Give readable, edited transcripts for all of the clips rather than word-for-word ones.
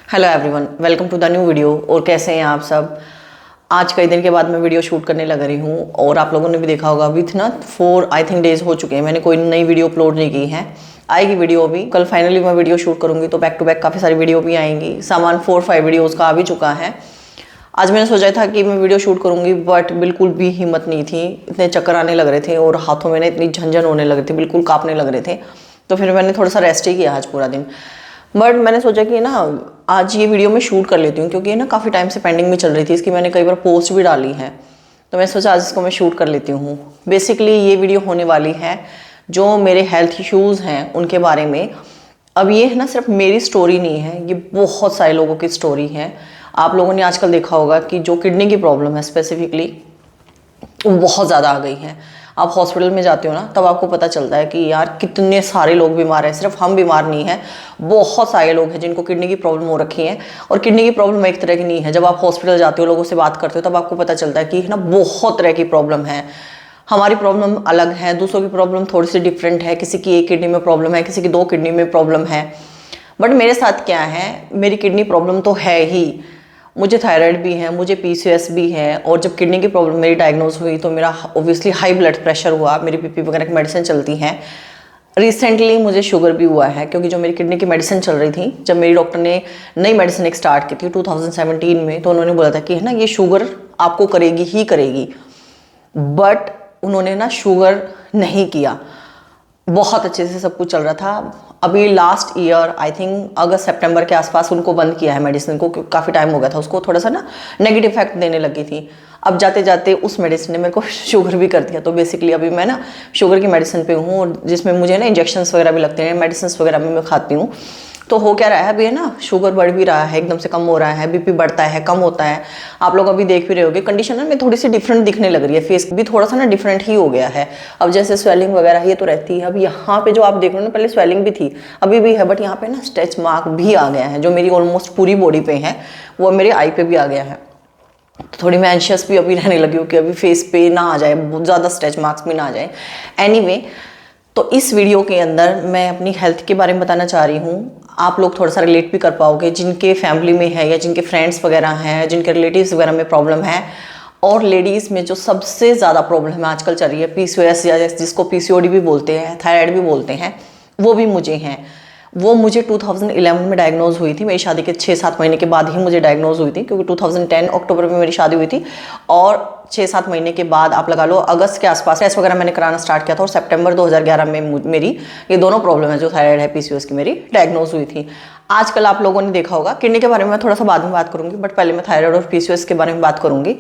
Hello everyone, welcome to the new video. और कैसे हैं आप सब। आज कई दिन के बाद मैं वीडियो शूट करने लग रही हूँ और आप लोगों ने भी देखा होगा विथ ना 4 आई थिंक डेज हो चुके हैं मैंने कोई नई वीडियो अपलोड नहीं की है। आएगी वीडियो अभी कल फाइनली मैं वीडियो शूट करूँगी तो बैक टू बैक काफ़ी सारी वीडियो भी आएंगी। सामान 4-5 वीडियोज़ का आ भी चुका है। आज मैंने सोचा था कि मैं वीडियो शूट करूँगी बट बिल्कुल भी हिम्मत नहीं थी। इतने चक्कर आने लग रहे थे और हाथों में ना इतनी झंझन होने लग रही थी, बिल्कुल काँपने लग रहे थे। तो फिर मैंने थोड़ा सा रेस्ट ही किया आज पूरा दिन। बट मैंने सोचा कि ना आज ये वीडियो मैं शूट कर लेती हूँ क्योंकि ये ना काफ़ी टाइम से पेंडिंग में चल रही थी। इसकी मैंने कई बार पोस्ट भी डाली है तो मैं सोचा आज इसको मैं शूट कर लेती हूँ। बेसिकली ये वीडियो होने वाली है जो मेरे हेल्थ इश्यूज़ हैं उनके बारे में। अब ये है ना सिर्फ मेरी स्टोरी नहीं है, ये बहुत सारे लोगों की स्टोरी है। आप लोगों ने आजकल देखा होगा कि जो किडनी की प्रॉब्लम है स्पेसिफिकली वो बहुत ज़्यादा आ गई है। आप हॉस्पिटल में जाते हो ना तब आपको पता चलता है कि यार कितने सारे लोग बीमार हैं। सिर्फ हम बीमार नहीं हैं, बहुत सारे लोग हैं जिनको किडनी की प्रॉब्लम हो रखी है। और किडनी की प्रॉब्लम एक तरह की नहीं है। जब आप हॉस्पिटल जाते हो, लोगों से बात करते हो तब आपको पता चलता है कि ना बहुत तरह की प्रॉब्लम है। हमारी प्रॉब्लम अलग है, दूसरों की प्रॉब्लम थोड़ी सी डिफरेंट है। किसी की 1 किडनी में प्रॉब्लम है, किसी की 2 किडनी में प्रॉब्लम है। बट मेरे साथ क्या है, मेरी किडनी प्रॉब्लम तो है ही। मुझे थायराइड भी है, मुझे पीसीओएस भी है। और जब किडनी की प्रॉब्लम मेरी डायग्नोज हुई तो मेरा ऑब्वियसली हाई ब्लड प्रेशर हुआ, मेरी बीपी वगैरह की मेडिसिन चलती हैं। रिसेंटली मुझे शुगर भी हुआ है क्योंकि जो मेरी किडनी की मेडिसिन चल रही थी, जब मेरी डॉक्टर ने नई मेडिसिन एक स्टार्ट की थी 2017 में, तो उन्होंने बोला था कि है ना ये शुगर आपको करेगी ही करेगी। बट उन्होंने ना शुगर नहीं किया, बहुत अच्छे से सब कुछ चल रहा था। अभी लास्ट ईयर आई थिंक अगस्त सितंबर के आसपास उनको बंद किया है मेडिसिन को, काफ़ी टाइम हो गया था उसको थोड़ा सा ना नेगेटिव इफेक्ट देने लगी थी। अब जाते जाते उस मेडिसिन ने मेरे को शुगर भी कर दिया। तो बेसिकली अभी मैं ना शुगर की मेडिसिन पे हूँ और जिसमें मुझे ना इंजेक्शंस वगैरह भी लगते हैं, मेडिसिन वगैरह भी मैं खाती हूँ। तो हो क्या रहा है अभी है ना, शुगर बढ़ भी रहा है, एकदम से कम हो रहा है, बीपी बढ़ता है कम होता है। आप लोग अभी देख भी रहे होगे कंडीशन ना में थोड़ी सी डिफरेंट दिखने लग रही है, फेस भी थोड़ा सा ना डिफरेंट ही हो गया है। अब जैसे स्वेलिंग वगैरह ये तो रहती है। अब यहाँ पे जो आप देख रहे हो ना, पहले स्वेलिंग भी थी अभी भी है, बट यहाँ पे ना स्ट्रेच मार्क भी आ गया है जो मेरी ऑलमोस्ट पूरी बॉडी पे है, वो मेरे आई पे भी आ गया है। तो थोड़ी मैं एंशियस भी अभी रहने लगी हूँ कि अभी फेस पे ना आ जाए, बहुत ज़्यादा स्ट्रेच मार्क्स भी ना आ जाए। एनीवे, तो इस वीडियो के अंदर मैं अपनी हेल्थ के बारे में बताना चाह रही हूँ। आप लोग थोड़ा सा रिलेट भी कर पाओगे जिनके फैमिली में है या जिनके फ्रेंड्स वगैरह हैं, जिनके रिलेटिव्स वगैरह में प्रॉब्लम है। और लेडीज़ में जो सबसे ज़्यादा प्रॉब्लम आजकल चल रही है पीसीओएस या जिसको पीसीओडी भी बोलते हैं, थायराइड भी बोलते हैं, वो भी मुझे हैं। वो मुझे 2011 में डायग्नोज हुई थी। मेरी शादी के 6-7 महीने के बाद ही मुझे डायग्नोज हुई थी क्योंकि 2010 अक्टूबर में मेरी शादी हुई थी। और 6-7 महीने के बाद आप लगा लो अगस्त के आसपास टेस्ट वगैरह मैंने कराना स्टार्ट किया था। और सितंबर 2011 में मेरी ये दोनों प्रॉब्लम है जो थायराइड है पीसीओएस की, मेरी डायग्नोज हुई थी। आजकल आप लोगों ने देखा होगा, किडनी के बारे में मैं थोड़ा सा बाद में बात करूंगी, बट पहले मैं थायराइड और पीसीओएस के बारे में बात करूंगी।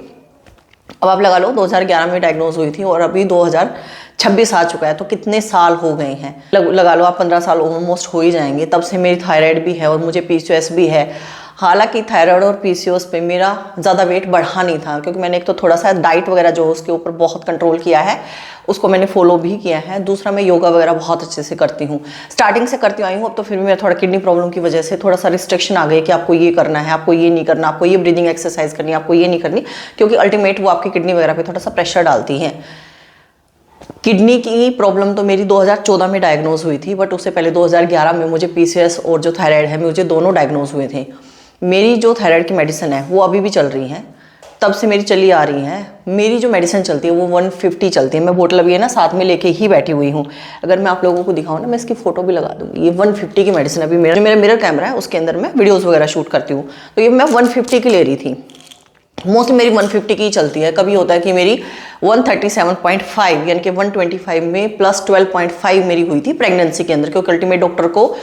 अब आप लगा लो 2011 में डायग्नोज हुई थी और अभी 2026 आ चुका है, तो कितने साल हो गए हैं। लगा लो आप 15 साल ऑलमोस्ट हो ही जाएंगे तब से मेरी थायराइड भी है और मुझे पीसीओएस भी है। हालांकि थायराइड और पीसीओएस पे मेरा ज़्यादा वेट बढ़ा नहीं था क्योंकि मैंने एक तो थोड़ा सा डाइट वगैरह जो उसके ऊपर बहुत कंट्रोल किया है, उसको मैंने फॉलो भी किया है। दूसरा मैं योगा वगैरह बहुत अच्छे से करती हूँ, स्टार्टिंग से करती आई हूँ। अब तो फिर भी मेरा थोड़ा किडनी प्रॉब्लम की वजह से थोड़ा सा रिस्ट्रिक्शन आ गई कि आपको ये करना है, आपको ये नहीं करना, आपको ये ब्रीदिंग एक्सरसाइज करनी है, आपको ये नहीं करनी, क्योंकि अल्टीमेट वो आपकी किडनी वगैरह पे थोड़ा सा प्रेशर डालती है। किडनी की प्रॉब्लम तो मेरी 2014 में डायग्नोज हुई थी, बट उससे पहले 2011 में मुझे पीसीओएस और जो थायराइड है मुझे दोनों डायग्नोज हुए थे। मेरी जो थायराइड की मेडिसिन है वो अभी भी चल रही है, तब से मेरी चली आ रही है। मेरी जो मेडिसिन चलती है वो 150 चलती है। मैं बोतल अभी है ना साथ में लेके ही बैठी हुई हूँ। अगर मैं आप लोगों को दिखाऊँ ना, मैं इसकी फोटो भी लगा दूंगी। ये 150 की मेडिसिन अभी मेरा मिरर कैमरा है उसके अंदर मैं वीडियोज़ वगैरह शूट करती हूँ, तो ये मैं 150 की ले रही थी। मोस्टली मेरी 150 की ही चलती है। कभी होता है कि मेरी 137.5 यानी कि 125 में प्लस 12.5 मेरी हुई थी प्रेगनेंसी के अंदर, क्योंकि अल्टीमेट डॉक्टर को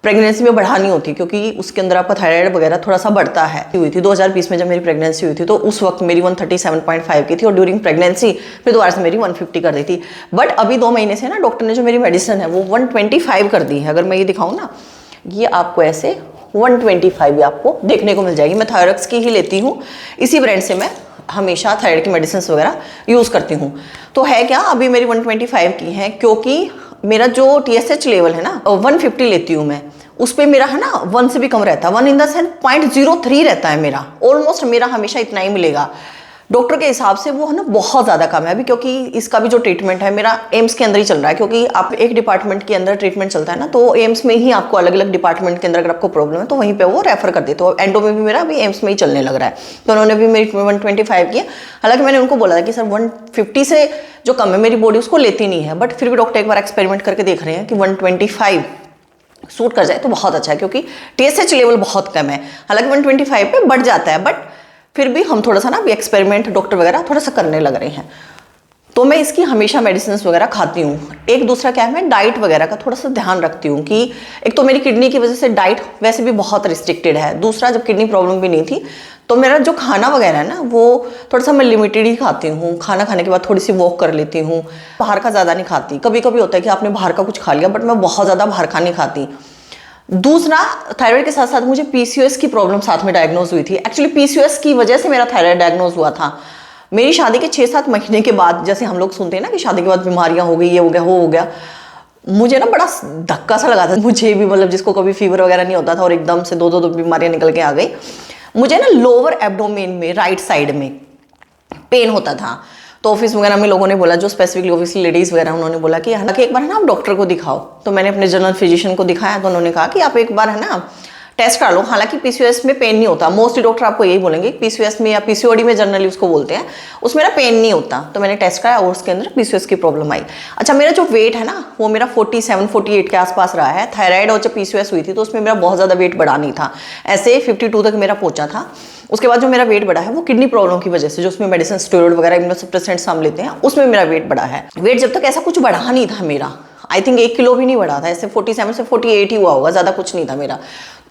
प्रेगनेंसी में बढ़ानी होती क्योंकि उसके अंदर आपका थायराइड वगैरह थोड़ा सा बढ़ता है। हुई थी 2020 में जब मेरी प्रेगनेंसी हुई थी, तो उस वक्त मेरी 137.5 की थी और ड्यूरिंग प्रेगनेंसी फिर दोबारा से मेरी 150 कर दी थी। बट अभी 2 महीने से ना डॉक्टर ने जो मेरी मेडिसिन है वो 125 कर दी है। अगर मैं ये दिखाऊँ ना, ये आपको ऐसे 125 आपको देखने को मिल जाएगी। मैं थायरॉक्स की ही लेती हूँ, इसी ब्रांड से मैं हमेशा थायराइड की मेडिसिन वगैरह यूज़ करती हूँ। तो है क्या, अभी मेरी 125 की है क्योंकि मेरा जो टीएसएच लेवल है ना 150 लेती हूँ मैं, उस पर मेरा है ना 1 से भी कम रहता है। 1 इन द सेंस 0.03 रहता है मेरा, ऑलमोस्ट मेरा हमेशा इतना ही मिलेगा। डॉक्टर के हिसाब से वो है ना बहुत ज़्यादा कम है अभी, क्योंकि इसका भी जो ट्रीटमेंट है मेरा एम्स के अंदर ही चल रहा है, क्योंकि आप एक डिपार्टमेंट के अंदर ट्रीटमेंट चलता है ना, तो एम्स में ही आपको अलग अलग डिपार्टमेंट के अंदर अगर आपको प्रॉब्लम है तो वहीं पे वो रेफर कर देते हो। एंडो में भी मेरा अभी एम्स में ही चलने लग रहा है, तो उन्होंने भी मेरी 125 किया। हालांकि मैंने उनको बोला था कि सर 150 से जो कम है मेरी बॉडी उसको लेती नहीं है, बट फिर भी डॉक्टर एक बार एक्सपेरिमेंट करके देख रहे हैं कि 125 सूट कर जाए तो बहुत अच्छा है, क्योंकि TSH लेवल बहुत कम है। हालांकि 125 पे बढ़ जाता है, बट फिर भी हम थोड़ा सा ना अभी एक्सपेरिमेंट डॉक्टर वगैरह थोड़ा सा करने लग रहे हैं, तो मैं इसकी हमेशा मेडिसिन वगैरह खाती हूँ। एक दूसरा क्या है, मैं डाइट वगैरह का थोड़ा सा ध्यान रखती हूँ कि एक तो मेरी किडनी की वजह से डाइट वैसे भी बहुत रिस्ट्रिक्टेड है, दूसरा जब किडनी प्रॉब्लम भी नहीं थी तो मेरा जो खाना वगैरह है ना वो थोड़ा सा मैं लिमिटेड ही खाती हूँ। खाना खाने के बाद थोड़ी सी वॉक कर लेती हूँ, बाहर का ज़्यादा नहीं खाती। कभी कभी होता है कि आपने बाहर का कुछ खा लिया, बट मैं बहुत ज़्यादा बाहर का नहीं खाती। दूसरा, थायराइड के साथ साथ मुझे PCOS की प्रॉब्लम साथ में डायग्नोज हुई थी। एक्चुअली PCOS की वजह से मेरा थायराइड डायग्नोज हुआ था। मेरी शादी के 6-7 महीने के बाद, जैसे हम लोग सुनते हैं ना कि शादी के बाद बीमारियां हो गई, ये हो गया वो हो गया, मुझे ना बड़ा धक्का सा लगा था मुझे भी, मतलब जिसको कभी फीवर वगैरह नहीं होता था और एकदम से दो बीमारियां निकल के आ गई। मुझे ना लोअर एब्डोमेन में राइट साइड में पेन होता था। तो ऑफिस वगैरह में लोगों ने बोला, जो स्पेसिफिकली ऑफिस लेडीज़ वगैरह, उन्होंने बोला कि हालांकि एक बार है ना आप डॉक्टर को दिखाओ। तो मैंने अपने जनरल फिजिशियन को दिखाया, तो उन्होंने कहा कि आप एक बार है ना टेस्ट करा लो। हालांकि PCOS में पेन नहीं होता, मोस्टली डॉक्टर आपको यही बोलेंगे। PCOS में या PCOD में जनरली उसको बोलते हैं, उसमें ना पेन नहीं होता। तो मैंने टेस्ट कराया और उसके अंदर PCOS की प्रॉब्लम आई। अच्छा, मेरा जो वेट है ना वो मेरा 47-48 के आसपास रहा है। थायराइड और जब PCOS हुई थी तो उसमें मेरा बहुत ज़्यादा वेट बढ़ा नहीं था, ऐसे 52 तक मेरा पहुंचा था। उसके बाद जो मेरा वेट बढ़ा है वो किडनी प्रॉब्लम की वजह से, जो उसमें मेडिसिन स्टेरॉइड वगैरह इम्यूनोसप्रेसेंट्स हम लेते हैं, उसमें मेरा वेट बढ़ा है। वेट जब तक ऐसा कुछ बढ़ा नहीं था मेरा, आई थिंक 1 किलो भी नहीं बढ़ा था, ऐसे 47 से 48 ही हुआ होगा, ज़्यादा कुछ नहीं था मेरा।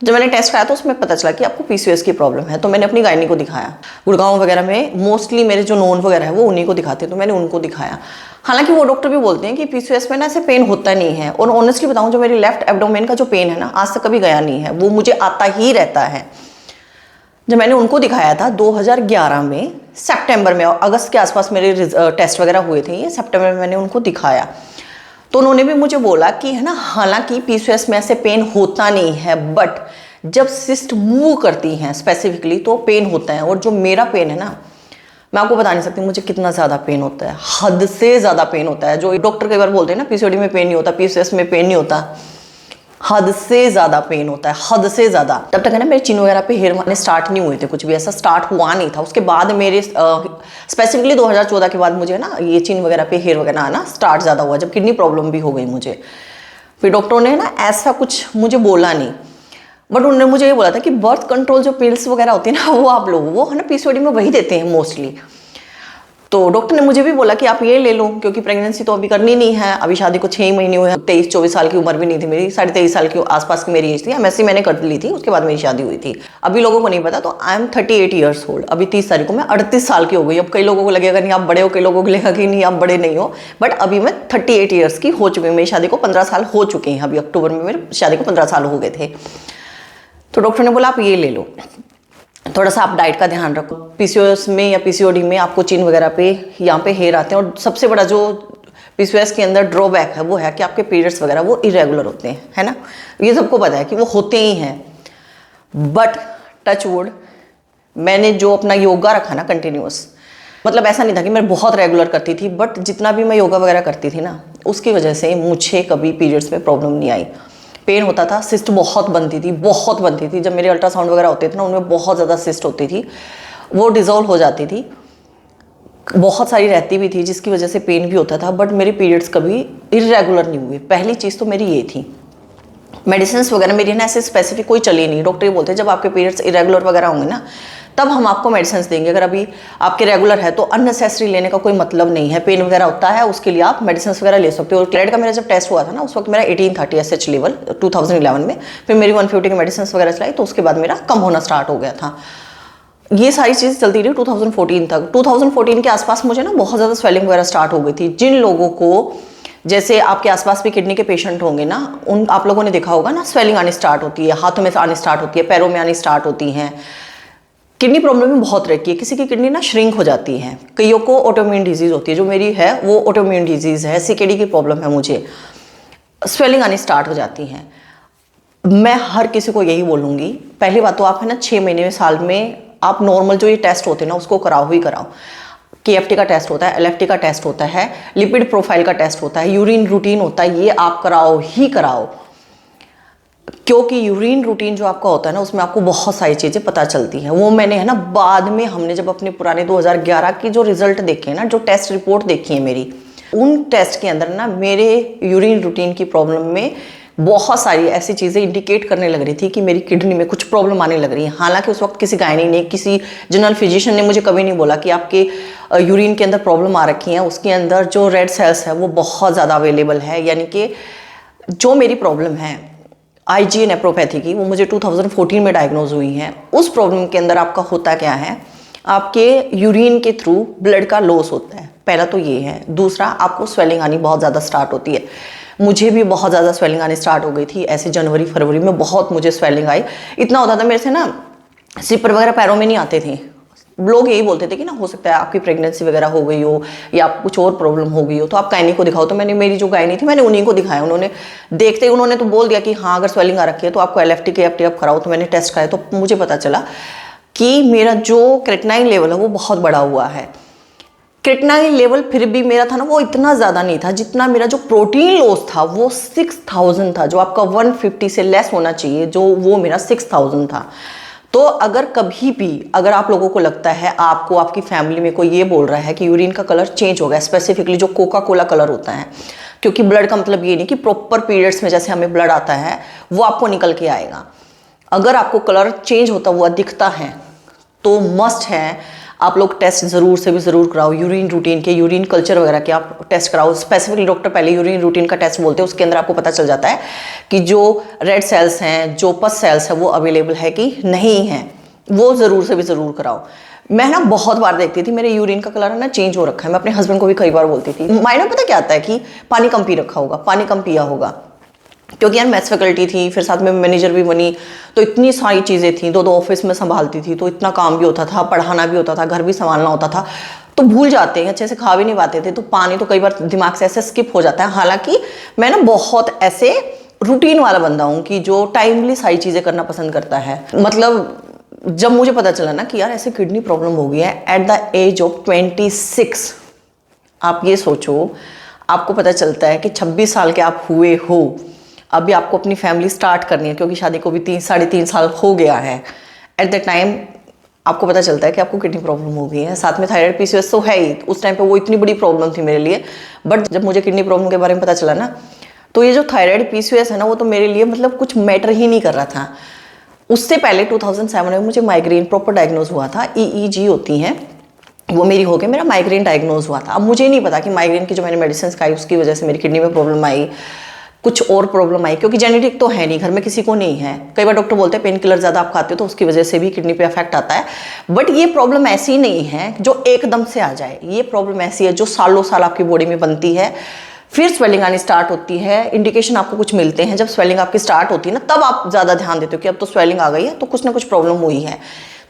जब मैंने टेस्ट कराया तो उसमें पता चला कि आपको PCOS की प्रॉब्लम है। तो मैंने अपनी गायनी को दिखाया। गुड़गांव वगैरह में मोस्टली मेरे जो नोन वगैरह है वो उन्हीं को दिखाते हैं, तो मैंने उनको दिखाया। हालांकि वो डॉक्टर भी बोलते हैं कि PCOS में ना ऐसे पेन होता नहीं है। और ऑनेस्टली बताऊं, जो मेरी लेफ्ट एब्डोमेन का जो पेन है ना, आज तक कभी गया नहीं है, वो मुझे आता ही रहता है। जब मैंने उनको दिखाया था 2011 में सितंबर में, अगस्त के आसपास मेरे टेस्ट वगैरह हुए थे, ये सितंबर में मैंने उनको दिखाया, तो उन्होंने भी मुझे बोला कि है ना, हालांकि PCOS में ऐसे पेन होता नहीं है, बट जब सिस्ट मूव करती हैं स्पेसिफिकली तो पेन होता है। और जो मेरा पेन है ना, मैं आपको बता नहीं सकती मुझे कितना ज़्यादा पेन होता है, हद से ज़्यादा पेन होता है। जो डॉक्टर कई बार बोलते हैं ना PCOD में पेन नहीं होता, PCOS में पेन नहीं होता, हद से ज़्यादा पेन होता है, हद से ज़्यादा। तब तक है ना मेरे चिन वगैरह पे हेयर आने स्टार्ट नहीं हुए थे, कुछ भी ऐसा स्टार्ट हुआ नहीं था। उसके बाद मेरे स्पेसिफिकली 2014 के बाद मुझे ना ये चिन वगैरह पे हेयर वगैरह आना स्टार्ट ज़्यादा हुआ, जब किडनी प्रॉब्लम भी हो गई मुझे। फिर डॉक्टरों ने ना ऐसा कुछ मुझे बोला नहीं, बट उन्होंने मुझे ये बोला था कि बर्थ कंट्रोल जो पिल्स वगैरह होती है ना, वो आप लोग वो है ना PCOD में वही देते हैं मोस्टली। तो डॉक्टर ने मुझे भी बोला कि आप ये ले लो, क्योंकि प्रेगनेंसी तो अभी करनी नहीं है, अभी शादी को 6 महीने हुए हैं, 23-24 साल की उम्र भी नहीं थी मेरी, 23.5 साल की आसपास की मेरी एज थी। MSc मैंने कर ली थी, उसके बाद मेरी शादी हुई थी। अभी लोगों को नहीं पता, तो आई एम 38 ईयर्स ओल्ड। अभी 30 तारीख को मैं 38 साल की हो गई। अब कई लोगों को लगेगा नहीं आप बड़े हो, कई लोगों को लगेगा कि नहीं आप बड़े नहीं हो, बट अभी मैं 38 ईयर्स की हो चुकी हूँ। मेरी शादी को 15 साल हो चुके हैं, अभी अक्टूबर में मेरी शादी को 15 साल हो गए थे। तो डॉक्टर ने बोला आप ये ले लो, थोड़ा सा आप डाइट का ध्यान रखो। PCOS में या PCOD में आपको चिन वगैरह पे यहाँ पे हेयर आते हैं, और सबसे बड़ा जो PCOS के अंदर ड्रॉबैक है वो है कि आपके पीरियड्स वगैरह वो इरेगुलर होते हैं, है ना, ये सबको पता है कि वो होते ही हैं। बट टच वुड, मैंने जो अपना योगा रखा ना कंटिन्यूअस, मतलब ऐसा नहीं था कि मैं बहुत रेगुलर करती थी, बट जितना भी मैं योगा वगैरह करती थी ना, उसकी वजह से मुझे कभी पीरियड्स में प्रॉब्लम नहीं आई। पेन होता था, सिस्ट बहुत बनती थी, बहुत बनती थी। जब मेरे अल्ट्रासाउंड वगैरह होते थे ना, उनमें बहुत ज़्यादा सिस्ट होती थी, वो डिज़ोल्व हो जाती थी, बहुत सारी रहती भी थी, जिसकी वजह से पेन भी होता था। बट मेरे पीरियड्स कभी इरेगुलर नहीं हुए। पहली चीज़ तो मेरी ये थी। मेडिसिन वगैरह मेरी ना ऐसे स्पेसिफिक कोई चली नहीं। डॉक्टर ये बोलते हैं जब आपके पीरियड्स इरेगुलर वगैरह होंगे ना, तब हम आपको मेडिसिन देंगे। अगर अभी आपके रेगुलर है तो अननेसेसरी लेने का कोई मतलब नहीं है। पेन वगैरह होता है उसके लिए आप मेडिसिन वगैरह ले सकते हो। थायराइड का मेरा जब टेस्ट हुआ था ना, उस वक्त मेरा 1830 SH लेवल 2011 में, फिर मेरी 150 की मेडिसिन वगैरह चलाई, तो उसके बाद मेरा कम होना स्टार्ट हो गया था। ये सारी चीज़ चलती रही 2014 तक। 2014 के आसपास मुझे ना बहुत ज़्यादा स्वेलिंग वगैरह स्टार्ट हो गई थी। जिन लोगों को, जैसे आपके आसपास भी किडनी के पेशेंट होंगे ना, उन आप लोगों ने देखा होगा ना, स्वेलिंग आनी स्टार्ट होती है, हाथों में आनी स्टार्ट होती है, पैरों में आनी स्टार्ट होती हैं। किडनी प्रॉब्लम भी बहुत रहती है। किसी की किडनी ना श्रिंक हो जाती है, कईयों को ऑटोइम्यून डिजीज़ होती है। जो मेरी है वो ऑटोइम्यून डिजीज़ है, CKD की प्रॉब्लम है मुझे। स्वेलिंग आनी स्टार्ट हो जाती है। मैं हर किसी को यही बोलूँगी, पहली बात तो आप है ना 6 महीने में, साल में आप नॉर्मल जो ये टेस्ट होते हैं ना उसको कराओ ही कराओ। KFT का टेस्ट होता है, LFT का टेस्ट होता है, लिपिड प्रोफाइल का टेस्ट होता है, यूरिन रूटीन होता है, ये आप कराओ ही कराओ। क्योंकि यूरिन रूटीन जो आपका होता है ना उसमें आपको बहुत सारी चीज़ें पता चलती हैं। वो मैंने है ना बाद में हमने जब अपने पुराने 2011 की जो रिजल्ट देखे हैं ना, जो टेस्ट रिपोर्ट देखी है मेरी, उन टेस्ट के अंदर ना मेरे यूरिन रूटीन की प्रॉब्लम में बहुत सारी ऐसी चीज़ें इंडिकेट करने लग रही थी कि मेरी किडनी में कुछ प्रॉब्लम आने लग रही है। हालांकि उस वक्त किसी गायनी ने, किसी जनरल फिजिशियन ने मुझे कभी नहीं बोला कि आपके यूरिन के अंदर प्रॉब्लम आ रखी है, उसके अंदर जो रेड सेल्स है वो बहुत ज़्यादा अवेलेबल है। यानी कि जो मेरी प्रॉब्लम है IgA नेफ्रोपैथी की, वो मुझे 2014 में डायग्नोज हुई है। उस प्रॉब्लम के अंदर आपका होता क्या है, आपके यूरिन के थ्रू ब्लड का लॉस होता है, पहला तो ये है। दूसरा, आपको स्वेलिंग आनी बहुत ज़्यादा स्टार्ट होती है। मुझे भी बहुत ज़्यादा स्वेलिंग आनी स्टार्ट हो गई थी ऐसे जनवरी फरवरी में, बहुत मुझे स्वेलिंग आई। इतना होता था मेरे से ना स्लीपर वगैरह पैरों में नहीं आते थे। लोग यही बोलते थे कि ना हो सकता है आपकी प्रेगनेंसी वगैरह हो गई हो या कुछ और प्रॉब्लम हो गई हो, तो आप गायनी को दिखाओ। तो मैंने, मेरी जो गायनी थी, मैंने उन्हीं को दिखाया। उन्होंने देखते ही उन्होंने तो बोल दिया कि हाँ अगर स्वेलिंग आ रखी है तो आपको LFT KFT आप कराओ। तो मैंने टेस्ट कराया तो मुझे पता चला कि मेरा जो क्रेटिनाइन लेवल है वो बहुत बड़ा हुआ है। क्रेटिनाइन लेवल फिर भी मेरा था ना वो इतना ज़्यादा नहीं था जितना मेरा जो प्रोटीन लॉस था वो 6000 था। जो आपका 150 से लेस होना चाहिए, जो वो मेरा 6000 था। तो अगर कभी भी अगर आप लोगों को लगता है, आपको आपकी फैमिली में कोई ये बोल रहा है कि यूरिन का कलर चेंज हो गया, स्पेसिफिकली जो कोका कोला कलर होता है, क्योंकि ब्लड का मतलब ये नहीं कि प्रॉपर पीरियड्स में जैसे हमें ब्लड आता है वो आपको निकल के आएगा। अगर आपको कलर चेंज होता हुआ दिखता है तो मस्ट है आप लोग टेस्ट ज़रूर से भी ज़रूर कराओ। यूरिन रूटीन के, यूरिन कल्चर वगैरह के आप टेस्ट कराओ। स्पेसिफिकली डॉक्टर पहले यूरिन रूटीन का टेस्ट बोलते हैं, उसके अंदर आपको पता चल जाता है कि जो रेड सेल्स हैं, जो पस सेल्स हैं वो अवेलेबल है कि नहीं है। वो ज़रूर से भी ज़रूर कराओ। मैं ना बहुत बार देखती थी मेरे यूरिन का कलर ना चेंज हो रखा है। मैं अपने हस्बैंड को भी कई बार बोलती थी। माइंड में पता क्या आता है कि पानी कम पी रखा होगा, पानी कम पिया होगा, क्योंकि यार मैथ्स फैकल्टी थी, फिर साथ में मैनेजर भी बनी, तो इतनी सारी चीज़ें थी, दो ऑफिस में संभालती थी, तो इतना काम भी होता था, पढ़ाना भी होता था, घर भी संभालना होता था, तो भूल जाते हैं, अच्छे से खा भी नहीं पाते थे। तो पानी तो कई बार दिमाग से ऐसे स्किप हो जाता है। हालांकि मैं ना बहुत ऐसे रूटीन वाला बंदा हूँ कि जो टाइमली सारी चीज़ें करना पसंद करता है। मतलब जब मुझे पता चला ना कि यार ऐसे किडनी प्रॉब्लम हो गई है एट द एज ऑफ 26, आप ये सोचो, आपको पता चलता है कि 26 साल के आप हुए हो, अभी आपको अपनी फैमिली स्टार्ट करनी है, क्योंकि शादी को भी साढ़े तीन साल हो गया है। एट द टाइम आपको पता चलता है कि आपको किडनी प्रॉब्लम हो गई है, साथ में थायराइड PCOS तो है ही। उस टाइम पे वो इतनी बड़ी प्रॉब्लम थी मेरे लिए। बट जब मुझे किडनी प्रॉब्लम के बारे में पता चला ना, तो ये जो थायराइड PCOS है ना, वो तो मेरे लिए मतलब कुछ मैटर ही नहीं कर रहा था। उससे पहले 2007 में मुझे माइग्रेन प्रॉपर डायग्नोज हुआ था। EEG होती हैं, वो मेरी हो गई, मेरा माइग्रेन डायग्नोज हुआ था। अब मुझे नहीं पता कि माइग्रेन की जो मैंने मेडिसिन खाई उसकी वजह से मेरी किडनी में प्रॉब्लम आई, कुछ और प्रॉब्लम आई, क्योंकि जेनेटिक तो है नहीं, घर में किसी को नहीं है। कई बार डॉक्टर बोलते हैं पेन किलर ज़्यादा आप खाते हो तो उसकी वजह से भी किडनी पे अफेक्ट आता है। बट ये प्रॉब्लम ऐसी नहीं है जो एकदम से आ जाए। ये प्रॉब्लम ऐसी है जो सालों साल आपकी बॉडी में बनती है, फिर स्वेलिंग आनी स्टार्ट होती है। इंडिकेशन आपको कुछ मिलते हैं जब स्वेलिंग आपकी स्टार्ट होती है ना, तब आप ज़्यादा ध्यान देते हो कि अब तो स्वेलिंग आ गई है, तो कुछ ना कुछ प्रॉब्लम हुई है।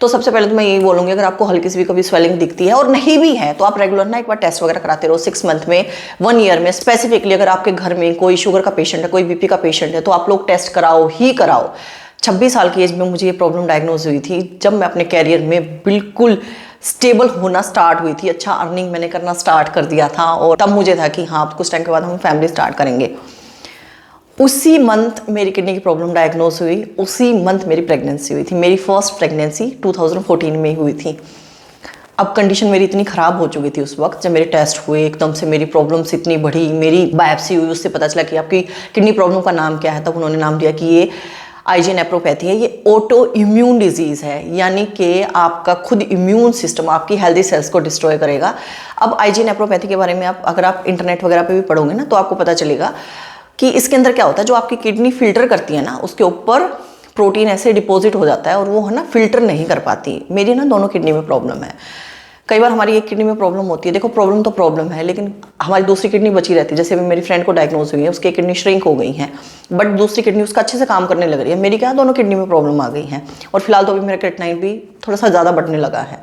तो सबसे पहले तो मैं यही बोलूँगी, अगर आपको हल्की सी भी कभी स्वेलिंग दिखती है और नहीं भी है तो आप रेगुलर ना एक बार टेस्ट वगैरह कराते रहो, 6 मंथ में, 1 ईयर में। स्पेसिफिकली अगर आपके घर में कोई शुगर का पेशेंट है, कोई BP का पेशेंट है, तो आप लोग टेस्ट कराओ ही कराओ। 26 साल की एज में मुझे ये प्रॉब्लम डायग्नोज हुई थी, जब मैं अपने कैरियर में बिल्कुल स्टेबल होना स्टार्ट हुई थी, अच्छा अर्निंग मैंने करना स्टार्ट कर दिया था, और तब मुझे था कि हाँ कुछ टाइम के बाद हम फैमिली स्टार्ट करेंगे। उसी मंथ मेरी किडनी की प्रॉब्लम डायग्नोज हुई, उसी मंथ मेरी प्रेगनेंसी हुई थी। मेरी फर्स्ट प्रेगनेंसी 2014 में हुई थी। अब कंडीशन मेरी इतनी ख़राब हो चुकी थी उस वक्त, जब मेरे टेस्ट हुए एकदम से मेरी प्रॉब्लम्स इतनी बढ़ी। मेरी बायोप्सी हुई, उससे पता चला कि आपकी किडनी प्रॉब्लम का नाम क्या है। तब उन्होंने नाम दिया कि ये IgA नेफ्रोपैथी है, ये ऑटो इम्यून डिजीज़ है, यानी कि आपका खुद इम्यून सिस्टम आपकी हेल्दी सेल्स को डिस्ट्रॉय करेगा। अब IgA नेफ्रोपैथी के बारे में अगर आप इंटरनेट वगैरह पे भी पढ़ोगे ना, तो आपको पता चलेगा कि इसके अंदर क्या होता है। जो आपकी किडनी फिल्टर करती है ना, उसके ऊपर प्रोटीन ऐसे डिपॉजिट हो जाता है और वो है ना फिल्टर नहीं कर पाती। मेरी ना दोनों किडनी में प्रॉब्लम है। कई बार हमारी एक किडनी में प्रॉब्लम होती है, देखो प्रॉब्लम तो प्रॉब्लम है, लेकिन हमारी दूसरी किडनी बची रहती है। जैसे मेरी फ्रेंड को डायग्नोज हुई है, उसकी किडनी श्रिंक हो गई है, बट दूसरी किडनी उसका अच्छे से काम करने लग रही है। मेरी क्या, दोनों किडनी में प्रॉब्लम आ गई है, और फिलहाल तो अभी मेरा क्रेटिनाइन भी थोड़ा सा ज़्यादा बढ़ने लगा है।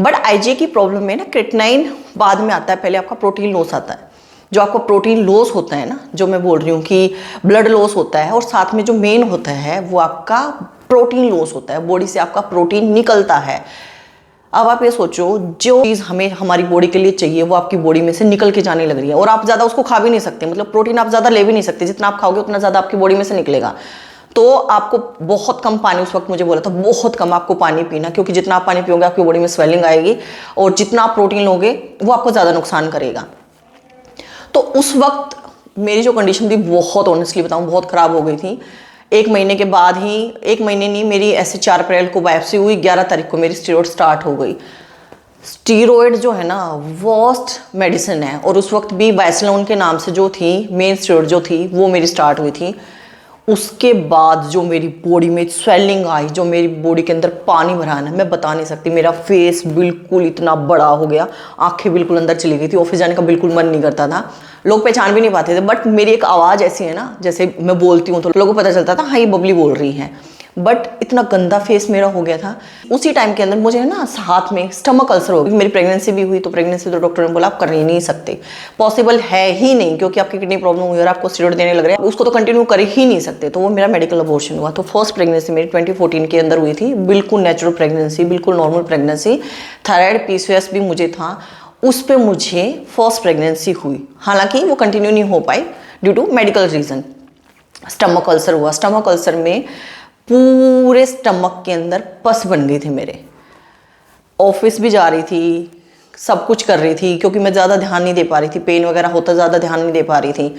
बट IgA की प्रॉब्लम में ना क्रेटिनाइन बाद में आता है, पहले आपका प्रोटीन लॉस आता है। जो आपका प्रोटीन लॉस होता है ना, जो मैं बोल रही हूँ कि ब्लड लॉस होता है, और साथ में जो मेन होता है वो आपका प्रोटीन लॉस होता है, बॉडी से आपका प्रोटीन निकलता है। अब आप ये सोचो, जो चीज़ हमें हमारी बॉडी के लिए चाहिए वो आपकी बॉडी में से निकल के जाने लग रही है, और आप ज़्यादा उसको खा भी नहीं सकते, मतलब प्रोटीन आप ज़्यादा ले भी नहीं सकते, जितना आप खाओगे उतना ज़्यादा आपकी बॉडी में से निकलेगा। तो आपको बहुत कम पानी, उस वक्त मुझे बोला था बहुत कम आपको पानी पीना, क्योंकि जितना आप पानी पियोगे आपकी बॉडी में स्वेलिंग आएगी, और जितना आप प्रोटीन लोगे वो आपको ज़्यादा नुकसान करेगा। तो उस वक्त मेरी जो कंडीशन थी बहुत, ऑनेस्टली बताऊँ, बहुत ख़राब हो गई थी। 1 महीने के बाद ही, 1 महीने नहीं, मेरी ऐसे 4 अप्रैल को बायोप्सी हुई, 11 तारीख को मेरी स्टीरॉयड स्टार्ट हो गई। स्टीरॉयड जो है ना वर्स्ट मेडिसिन है, और उस वक्त भी वाइसलोन के नाम से जो थी मेन स्टीरॉयड जो थी वो मेरी स्टार्ट हुई थी। उसके बाद जो मेरी बॉडी में स्वेलिंग आई, जो मेरी बॉडी के अंदर पानी भरा है ना, मैं बता नहीं सकती। मेरा फेस बिल्कुल इतना बड़ा हो गया, आंखें बिल्कुल अंदर चली गई थी, ऑफिस जाने का बिल्कुल मन नहीं करता था, लोग पहचान भी नहीं पाते थे। बट मेरी एक आवाज़ ऐसी है ना, जैसे मैं बोलती हूँ तो लोगों को पता चलता था हाँ ये बबली बोल रही है। बट इतना गंदा फेस मेरा हो गया था। उसी टाइम के अंदर मुझे है ना हाथ में स्टमक अल्सर हो गया। मेरी प्रेगनेंसी भी हुई, तो प्रेगनेंसी तो डॉक्टर ने बोला आप कर ही नहीं सकते, पॉसिबल है ही नहीं, क्योंकि आपकी किडनी प्रॉब्लम हुई और आपको स्टेरॉइड देने लग रहे हैं, उसको तो कंटिन्यू कर ही नहीं सकते। तो वो मेरा मेडिकल अबॉर्शन हुआ। तो फर्स्ट प्रेगनेंसी मेरी 2014 के अंदर हुई थी, बिल्कुल नेचुरल प्रेगनेंसी, बिल्कुल नॉर्मल प्रेगनेंसी। थायराइड पीसीओएस भी मुझे था, उस पर मुझे फर्स्ट प्रेगनेंसी हुई। हालांकि वो कंटिन्यू नहीं हो पाई due to medical reason. Stomach ulcer हुआ। स्टमक अल्सर में पूरे स्टमक के अंदर पस बन गई थी मेरे। ऑफिस भी जा रही थी, सब कुछ कर रही थी, क्योंकि मैं ज़्यादा ध्यान नहीं दे पा रही थी, पेन वगैरह होता ज़्यादा ध्यान नहीं दे पा रही थी।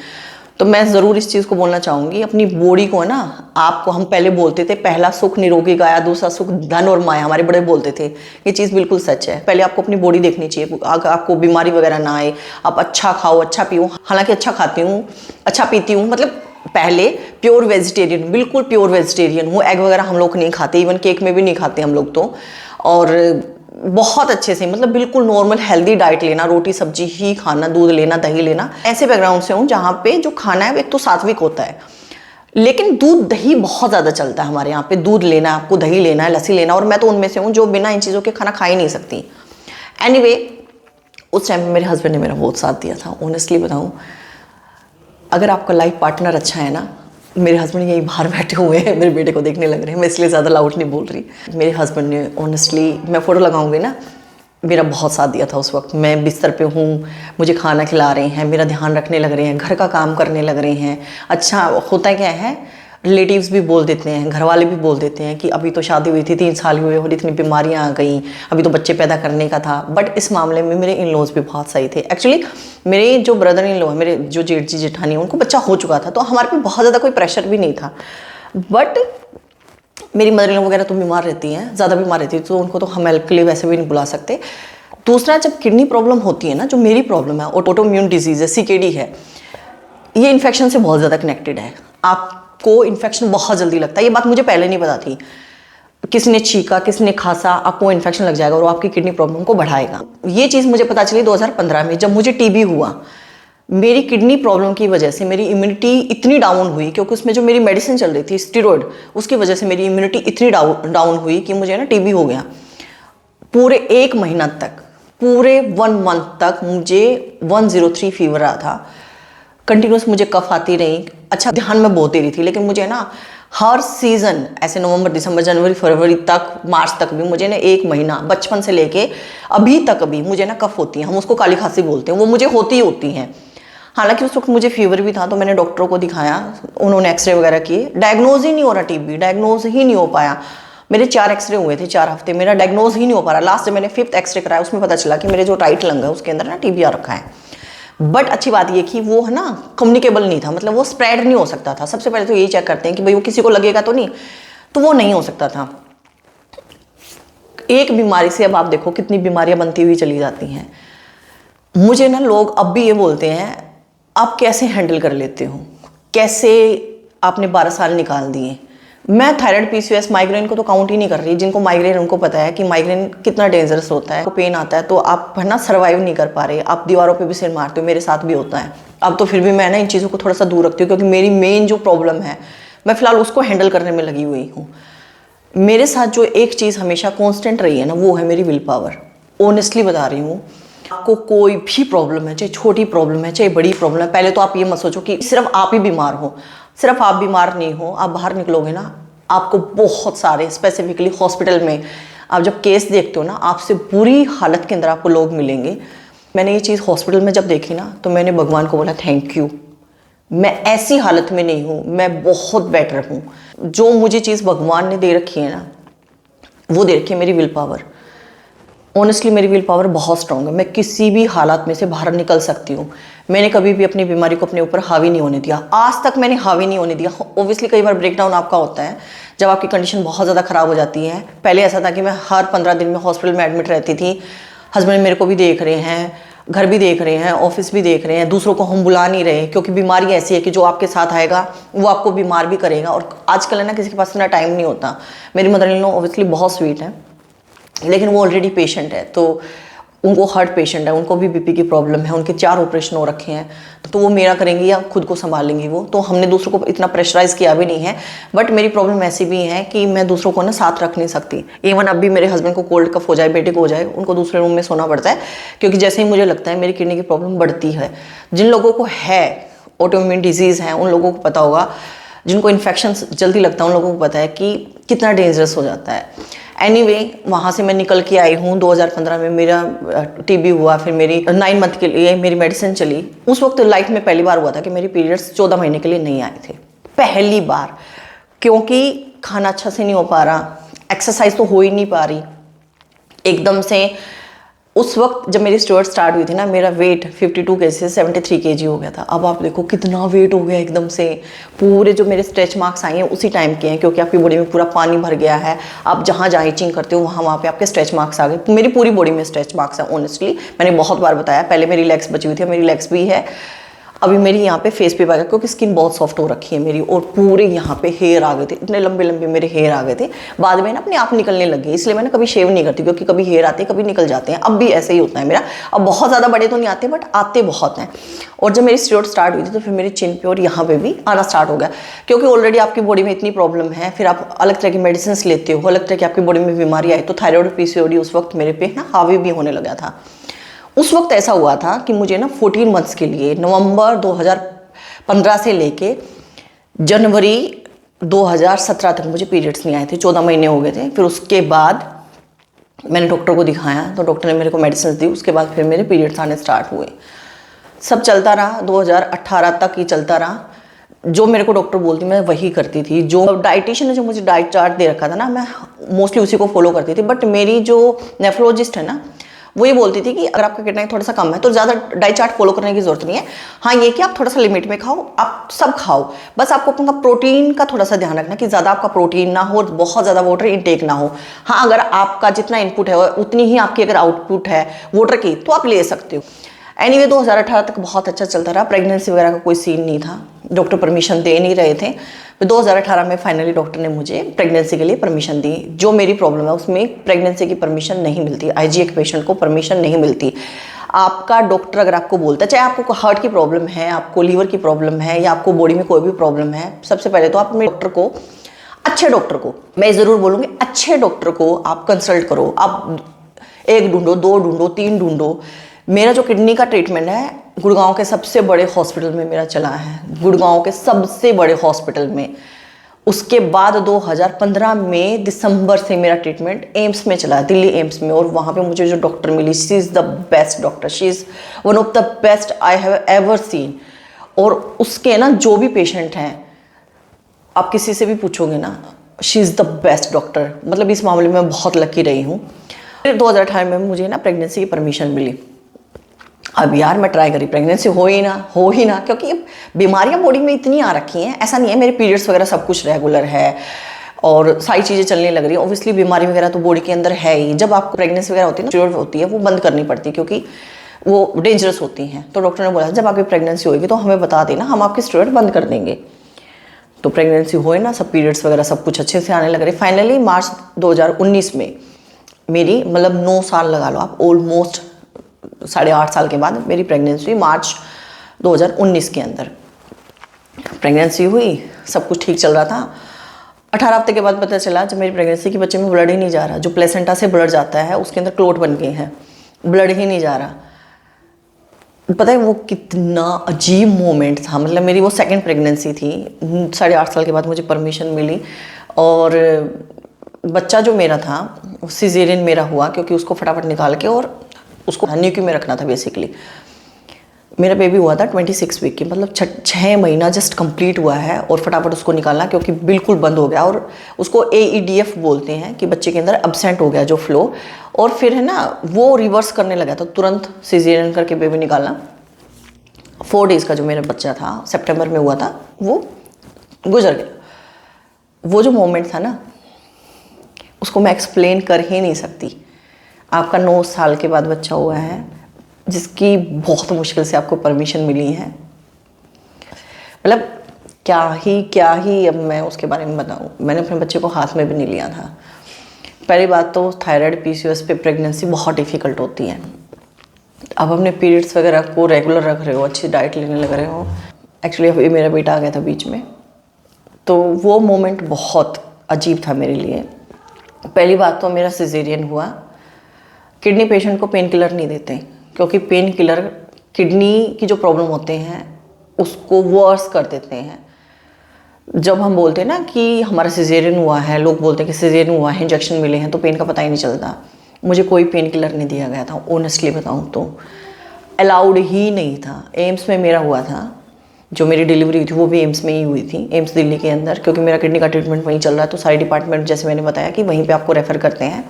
तो मैं ज़रूर इस चीज़ को बोलना चाहूँगी, अपनी बॉडी को है ना, आपको हम पहले बोलते थे पहला सुख निरोगी काया, दूसरा सुख धन और माया, हमारे बड़े बोलते थे। ये चीज़ बिल्कुल सच है। पहले आपको अपनी बॉडी देखनी चाहिए, आपको बीमारी वगैरह ना आए, आप अच्छा खाओ, अच्छा पियो। हालांकि अच्छा खाती हूँ, अच्छा पीती हूँ, मतलब पहले प्योर वेजिटेरियन, बिल्कुल प्योर वेजिटेरियन हूँ। एग वगैरह हम लोग नहीं खाते, इवन केक में भी नहीं खाते हम लोग तो। और बहुत अच्छे से, मतलब बिल्कुल नॉर्मल हेल्दी डाइट लेना, रोटी सब्जी ही खाना, दूध लेना, दही लेना। ऐसे बैकग्राउंड से हूँ जहाँ पे जो खाना है एक तो सात्विक होता है, लेकिन दूध दही बहुत ज़्यादा चलता है हमारे यहाँ पे। दूध लेना है आपको, दही लेना है, लस्सी लेना, और मैं तो उनमें से हूँ जो बिना इन चीज़ों के खाना खा ही नहीं सकती। एनीवे, उस टाइम में मेरे हस्बैंड ने मेरा बहुत साथ दिया था। ऑनेस्टली बताऊँ, अगर आपका लाइफ पार्टनर अच्छा है ना, मेरे हस्बैंड यही बाहर बैठे हुए हैं, मेरे बेटे को देखने लग रहे हैं, मैं इसलिए ज़्यादा लाउड नहीं बोल रही। मेरे हस्बैंड ने ऑनेस्टली, मैं फ़ोटो लगाऊंगी ना, मेरा बहुत साथ दिया था उस वक्त। मैं बिस्तर पे हूँ, मुझे खाना खिला रहे हैं, मेरा ध्यान रखने लग रहे हैं, घर का काम करने लग रहे हैं। अच्छा होता क्या है, रिलेटिव्स भी बोल देते हैं, घर वाले भी बोल देते हैं कि अभी तो शादी हुई थी, 3 साल हुए और इतनी बीमारियां आ गई, अभी तो बच्चे पैदा करने का था। बट इस मामले में मेरे इन लॉज भी बहुत सही थे। एक्चुअली मेरे जो ब्रदर इन लॉ है, मेरे जो जेठ जी जेठानी, उनको बच्चा हो चुका था, तो हमारे पे बहुत ज़्यादा कोई प्रेशर भी नहीं था। बट मेरी मदर इन लॉ वगैरह तो बीमार रहती हैं, ज़्यादा बीमार रहती है, तो उनको तो हम हेल्प के लिए वैसे भी नहीं बुला सकते। दूसरा, जब किडनी प्रॉब्लम होती है ना, जो मेरी प्रॉब्लम है, ऑटोइम्यून डिजीज़ है, सीकेडी है, ये इन्फेक्शन से बहुत ज़्यादा कनेक्टेड है। आपको इन्फेक्शन बहुत जल्दी लगता है, ये बात मुझे पहले नहीं पता थी। किसी ने छींका, किसी ने खांसा, आपको इन्फेक्शन लग जाएगा और वो आपकी किडनी प्रॉब्लम को बढ़ाएगा। ये चीज़ मुझे पता चली 2015 में, जब मुझे टीबी हुआ। मेरी किडनी प्रॉब्लम की वजह से मेरी इम्यूनिटी इतनी डाउन हुई, क्योंकि उसमें जो मेरी मेडिसिन चल रही थी स्टेरॉइड, उसकी वजह से मेरी इम्यूनिटी इतनी डाउन हुई कि मुझे ना टीबी हो गया। पूरे 1 महीना तक, पूरे 1 मंथ तक मुझे 103 फीवर रहा था। कंटिन्यूस मुझे कफ आती रही। अच्छा, ध्यान में बहुत दे रही थी, लेकिन मुझे ना हर सीज़न ऐसे नवंबर, दिसंबर, जनवरी, फरवरी तक, मार्च तक भी मुझे ना 1 महीना, बचपन से लेके अभी तक भी मुझे ना कफ होती है। हम उसको काली खांसी बोलते हैं, वो मुझे होती ही होती हैं। हालांकि उस वक्त मुझे फीवर भी था, तो मैंने डॉक्टरों को दिखाया, उन्होंने एक्सरे वगैरह किए, डायग्नोज ही नहीं हो रहा टीबी, डायग्नोज ही नहीं हो पाया। मेरे 4 एक्सरे हुए थे 4 हफ्ते, मेरा डायग्नोज ही नहीं हो पा रहा। लास्ट जब मैंने 5th एक्सरे कराया, उसमें पता चला कि मेरे जो राइट लंग है उसके अंदर ना टीबी आ रखा है। बट अच्छी बात ये कि वो है ना कम्युनिकेबल नहीं था, मतलब वो स्प्रेड नहीं हो सकता था। सबसे पहले तो यही चेक करते हैं कि भाई वो किसी को लगेगा तो नहीं, तो वो नहीं हो सकता था। एक बीमारी से अब आप देखो कितनी बीमारियां बनती हुई चली जाती हैं। मुझे ना लोग अब भी ये बोलते हैं, आप कैसे हैंडल कर लेते हो, कैसे आपने 12 साल निकाल दिए। मैं थायराइड, पीसीओएस, माइग्रेन को तो काउंट ही नहीं कर रही। जिनको माइग्रेन उनको पता है कि माइग्रेन कितना डेंजरस होता है। पेन आता है तो आप है ना सर्वाइव नहीं कर पा रहे, आप दीवारों पे भी सिर मारते हो। मेरे साथ भी होता है। अब तो फिर भी मैं ना इन चीज़ों को थोड़ा सा दूर रखती हूँ, क्योंकि मेरी मेन जो प्रॉब्लम है, मैं फिलहाल उसको हैंडल करने में लगी हुई हूँ। मेरे साथ जो एक चीज़ हमेशा कॉन्स्टेंट रही है ना, वो है मेरी विल पावर। ऑनेस्टली बता रही हूँ, आपको कोई भी प्रॉब्लम है, चाहे छोटी प्रॉब्लम है, चाहे बड़ी प्रॉब्लम है, पहले तो आप ये मत सोचो कि सिर्फ आप ही बीमार हो। सिर्फ आप बीमार नहीं हो, आप बाहर निकलोगे ना, आपको बहुत सारे स्पेसिफिकली हॉस्पिटल में आप जब केस देखते हो ना, आपसे बुरी हालत के अंदर आपको लोग मिलेंगे। मैंने ये चीज़ हॉस्पिटल में जब देखी ना, तो मैंने भगवान को बोला थैंक यू, मैं ऐसी हालत में नहीं हूँ, मैं बहुत बेटर हूँ। जो मुझे चीज़ भगवान ने दे रखी है ना, वो दे रखी है मेरी विल पावर। ऑनेस्टली मेरी विल पावर बहुत स्ट्रांग है, मैं किसी भी हालात में से बाहर निकल सकती हूँ। मैंने कभी भी अपनी बीमारी को अपने ऊपर हावी नहीं होने दिया, आज तक मैंने हावी नहीं होने दिया। ओब्वियसली कई बार ब्रेकडाउन आपका होता है जब आपकी कंडीशन बहुत ज़्यादा ख़राब हो जाती है। पहले ऐसा था कि मैं हर 15 दिन में हॉस्पिटल में एडमिट रहती थी। हस्बैंड मेरे को भी देख रहे हैं, घर भी देख रहे हैं, ऑफिस भी देख रहे हैं, दूसरों को हम बुला नहीं रहे, क्योंकि बीमारी ऐसी है कि जो आपके साथ आएगा वो आपको बीमार भी करेगा। और आजकल है ना, किसी के पास इतना टाइम नहीं होता। मेरी मदर इन लॉ ऑब्वियसली बहुत स्वीट है, लेकिन वो ऑलरेडी पेशेंट है, तो उनको हार्ट पेशेंट है, उनको भी बीपी की प्रॉब्लम है, उनके 4 ऑपरेशन हो रखे हैं, तो वो मेरा करेंगी या खुद को संभालेंगी वो। तो हमने दूसरों को इतना प्रेशराइज़ किया भी नहीं है। बट मेरी प्रॉब्लम ऐसी भी है कि मैं दूसरों को ना साथ रख नहीं सकती। इवन अब भी मेरे हस्बैंड को कोल्ड कफ हो जाए, बेटे को हो जाए, उनको दूसरे रूम में सोना पड़ता है, क्योंकि जैसे ही मुझे लगता है मेरी किडनी की प्रॉब्लम बढ़ती है। जिन लोगों को है ऑटोइम्यून डिजीज़ है, उन लोगों को पता होगा, जिनको इन्फेक्शन जल्दी लगता है उन लोगों को पता है कि कितना डेंजरस हो जाता है। एनीवे, वहाँ से मैं निकल के आई हूँ। 2015 में मेरा टीबी हुआ, फिर मेरी 9 मंथ के लिए मेरी मेडिसिन चली। उस वक्त लाइफ में पहली बार हुआ था कि मेरी पीरियड्स 14 महीने के लिए नहीं आए थे, पहली बार। क्योंकि खाना अच्छा से नहीं हो पा रहा, एक्सरसाइज तो हो ही नहीं पा रही एकदम से। उस वक्त जब मेरी स्टूअर्ट स्टार्ट हुई थी ना, मेरा वेट 52 kg से 73 kg हो गया था। अब आप देखो कितना वेट हो गया एकदम से। पूरे जो मेरे स्ट्रेच मार्क्स आए हैं उसी टाइम के हैं, क्योंकि आपकी बॉडी में पूरा पानी भर गया है। आप जहाँ जहाँ इचिंग करते हो वहाँ पे आपके स्ट्रेच मार्क्स आ गए। मेरी पूरी बॉडी में स्ट्रेच मार्क्स है ऑनेस्टली, मैंने बहुत बार बताया। पहले मेरी लेग्स बची हुई थी, मेरी लेग्स भी है। अभी मेरी यहाँ पे फेस पे गया, क्योंकि स्किन बहुत सॉफ्ट हो रखी है मेरी, और पूरे यहाँ पे हेयर आ गए थे, इतने लंबे लंबे मेरे हेयर आ गए थे। बाद में ना अपने आप निकलने लगे, इसलिए मैं ना कभी शेव नहीं करती, क्योंकि कभी हेयर आते हैं कभी निकल जाते हैं। अब भी ऐसे ही होता है मेरा। अब बहुत ज़्यादा बड़े तो नहीं आते, बट आते बहुत हैं। और जब मेरी स्टेरॉइड स्टार्ट हुई थी, तो फिर मेरी चिन पे और यहाँ पे भी आना स्टार्ट हो गया, क्योंकि ऑलरेडी आपकी बॉडी में इतनी प्रॉब्लम है। फिर आप अलग तरह की मेडिसिन लेते हो, अलग तरह की आपकी बॉडी में बीमारी आई, तो थायराइड पीसीओडी उस वक्त मेरे पे ना हावी भी होने लगा था। उस वक्त ऐसा हुआ था कि मुझे ना 14 मंथ्स के लिए नवंबर 2015 से लेके जनवरी 2017 तक मुझे पीरियड्स नहीं आए थे। 14 महीने हो गए थे। फिर उसके बाद मैंने डॉक्टर को दिखाया, तो डॉक्टर ने मेरे को मेडिसिन दी। उसके बाद फिर मेरे पीरियड्स आने स्टार्ट हुए। सब चलता रहा, 2018 तक ही चलता रहा। जो मेरे को डॉक्टर बोलती मैं वही करती थी। जो डाइटिशियन ने जो मुझे डाइट चार्ट दे रखा था ना, मैं मोस्टली उसी को फॉलो करती थी। बट मेरी जो नेफ्रोलॉजिस्ट है ना, वो ये बोलती थी कि अगर आपका किडनी थोड़ा सा कम है तो ज़्यादा डाइट चार्ट फॉलो करने की जरूरत नहीं है। हाँ, ये कि आप थोड़ा सा लिमिट में खाओ, आप सब खाओ, बस आपको अपना प्रोटीन का थोड़ा सा ध्यान रखना कि ज़्यादा आपका प्रोटीन ना हो, बहुत ज़्यादा वाटर इनटेक ना हो। हाँ, अगर आपका जितना इनपुट है उतनी ही आपकी अगर आउटपुट है वाटर की, तो आप ले सकते हो। एनीवे 2018 तक बहुत अच्छा चलता रहा। प्रेगनेंसी वगैरह का कोई सीन नहीं था, डॉक्टर परमिशन दे नहीं रहे थे। फिर 2018 में फाइनली डॉक्टर ने मुझे प्रेगनेंसी के लिए परमिशन दी। जो मेरी प्रॉब्लम है उसमें प्रेगनेंसी की परमिशन नहीं मिलती, आईजी के पेशेंट को परमिशन नहीं मिलती। आपका डॉक्टर अगर आपको बोलता है, चाहे आपको हार्ट की प्रॉब्लम है, आपको लीवर की प्रॉब्लम है, या आपको बॉडी में कोई भी प्रॉब्लम है, सबसे पहले तो आप अपने डॉक्टर को, अच्छे डॉक्टर को, मैं ज़रूर बोलूँगी अच्छे डॉक्टर को आप कंसल्ट करो। आप 1 ढूंढो, 2 ढूंढो, 3 ढूंढो। मेरा जो किडनी का ट्रीटमेंट है गुड़गांव के सबसे बड़े हॉस्पिटल में मेरा चला है, गुड़गांव के सबसे बड़े हॉस्पिटल में। उसके बाद 2015 में दिसंबर से मेरा ट्रीटमेंट एम्स में चला, दिल्ली एम्स में। और वहाँ पे मुझे जो डॉक्टर मिली, she is the best doctor, she is one of the best I have ever seen. और उसके ना जो भी पेशेंट हैं, आप किसी से भी पूछोगे ना, she is the best doctor. मतलब इस मामले में बहुत लकी रही हूँ। फिर 2018 में मुझे ना प्रेगनेंसी की परमिशन मिली। अब यार मैं ट्राई करी, प्रेगनेंसी हो ही ना, क्योंकि बीमारियां बॉडी में इतनी आ रखी हैं। ऐसा नहीं है, मेरे पीरियड्स वगैरह सब कुछ रेगुलर है और सारी चीज़ें चलने लग रही है। ऑब्वियसली बीमारी वगैरह तो बॉडी के अंदर है ही। जब आपको प्रेगनेंसी वगैरह होती है ना, स्टेरॉइड होती है, वो बंद करनी पड़ती है, क्योंकि वो डेंजरस होती हैं। तो डॉक्टर ने बोला जब आपकी प्रेगनेंसी होगी तो हमें बता देना, हम आपके स्टेरॉइड बंद कर देंगे। तो प्रेगनेंसी हुई ना, सब पीरियड्स वगैरह सब कुछ अच्छे से आने लग रहे। फाइनली मार्च 2019 में मेरी, मतलब 9 साल लगा लो आप, ऑलमोस्ट 8.5 साल के बाद मेरी प्रेगनेंसी हुई। मार्च 2019 के अंदर प्रेगनेंसी हुई, सब कुछ ठीक चल रहा था। 18 हफ्ते के बाद पता चला जब मेरी प्रेगनेंसी के बच्चे में ब्लड ही नहीं जा रहा। जो प्लेसेंटा से ब्लड जाता है उसके अंदर क्लोट बन गए हैं, ब्लड ही नहीं जा रहा। पता है वो कितना अजीब मोमेंट था। मतलब मेरी वो सेकंड प्रेगनेंसी थी, 8.5 साल के बाद मुझे परमिशन मिली। और बच्चा जो मेरा था वो सिजेरियन मेरा हुआ, क्योंकि उसको फटाफट निकाल के और उसको NICU में रखना था बेसिकली। मेरा बेबी हुआ था 26 वीक की, मतलब 6 महीना जस्ट कंप्लीट हुआ है, और फटाफट उसको निकालना क्योंकि बिल्कुल बंद हो गया, और उसको AEDF बोलते हैं कि बच्चे के अंदर एब्सेंट हो गया जो फ्लो, और फिर है ना वो रिवर्स करने लगा, तो तुरंत सिजेरियन करके बेबी निकालना। 4 डेज़ का जो मेरा बच्चा था, सितंबर में हुआ था, वो गुजर गया। वो जो मोमेंट था ना, उसको मैं एक्सप्लेन कर ही नहीं सकती। आपका 9 साल के बाद बच्चा हुआ है, जिसकी बहुत मुश्किल से आपको परमिशन मिली है, मतलब क्या ही अब मैं उसके बारे में बताऊं। मैंने अपने बच्चे को हाथ में भी नहीं लिया था। पहली बात तो थायराइड PCOS पे प्रेगनेंसी बहुत डिफ़िकल्ट होती है। अब अपने पीरियड्स वगैरह को रेगुलर रख रहे हो, अच्छी डाइट लेने लग रहे हो। एक्चुअली अभी मेरा बेटा आ गया था बीच में, तो वो मोमेंट बहुत अजीब था मेरे लिए। पहली बात तो मेरा सिजेरियन हुआ। किडनी पेशेंट को पेन किलर नहीं देते, क्योंकि पेन किलर किडनी की जो प्रॉब्लम होते हैं उसको वर्स कर देते हैं। जब हम बोलते हैं ना कि हमारा सिजेरियन हुआ है, लोग बोलते हैं कि सिजेरियन हुआ है, इंजेक्शन मिले हैं, तो पेन का पता ही नहीं चलता। मुझे कोई पेन किलर नहीं दिया गया था, ऑनेस्टली बताऊं तो अलाउड ही नहीं था। एम्स में मेरा हुआ था, जो मेरी डिलीवरी हुई थी वो भी एम्स में ही हुई थी, एम्स दिल्ली के अंदर, क्योंकि मेरा किडनी का ट्रीटमेंट वहीं चल रहा है, तो सारी डिपार्टमेंट जैसे मैंने बताया कि वहीं पे आपको रेफ़र करते हैं।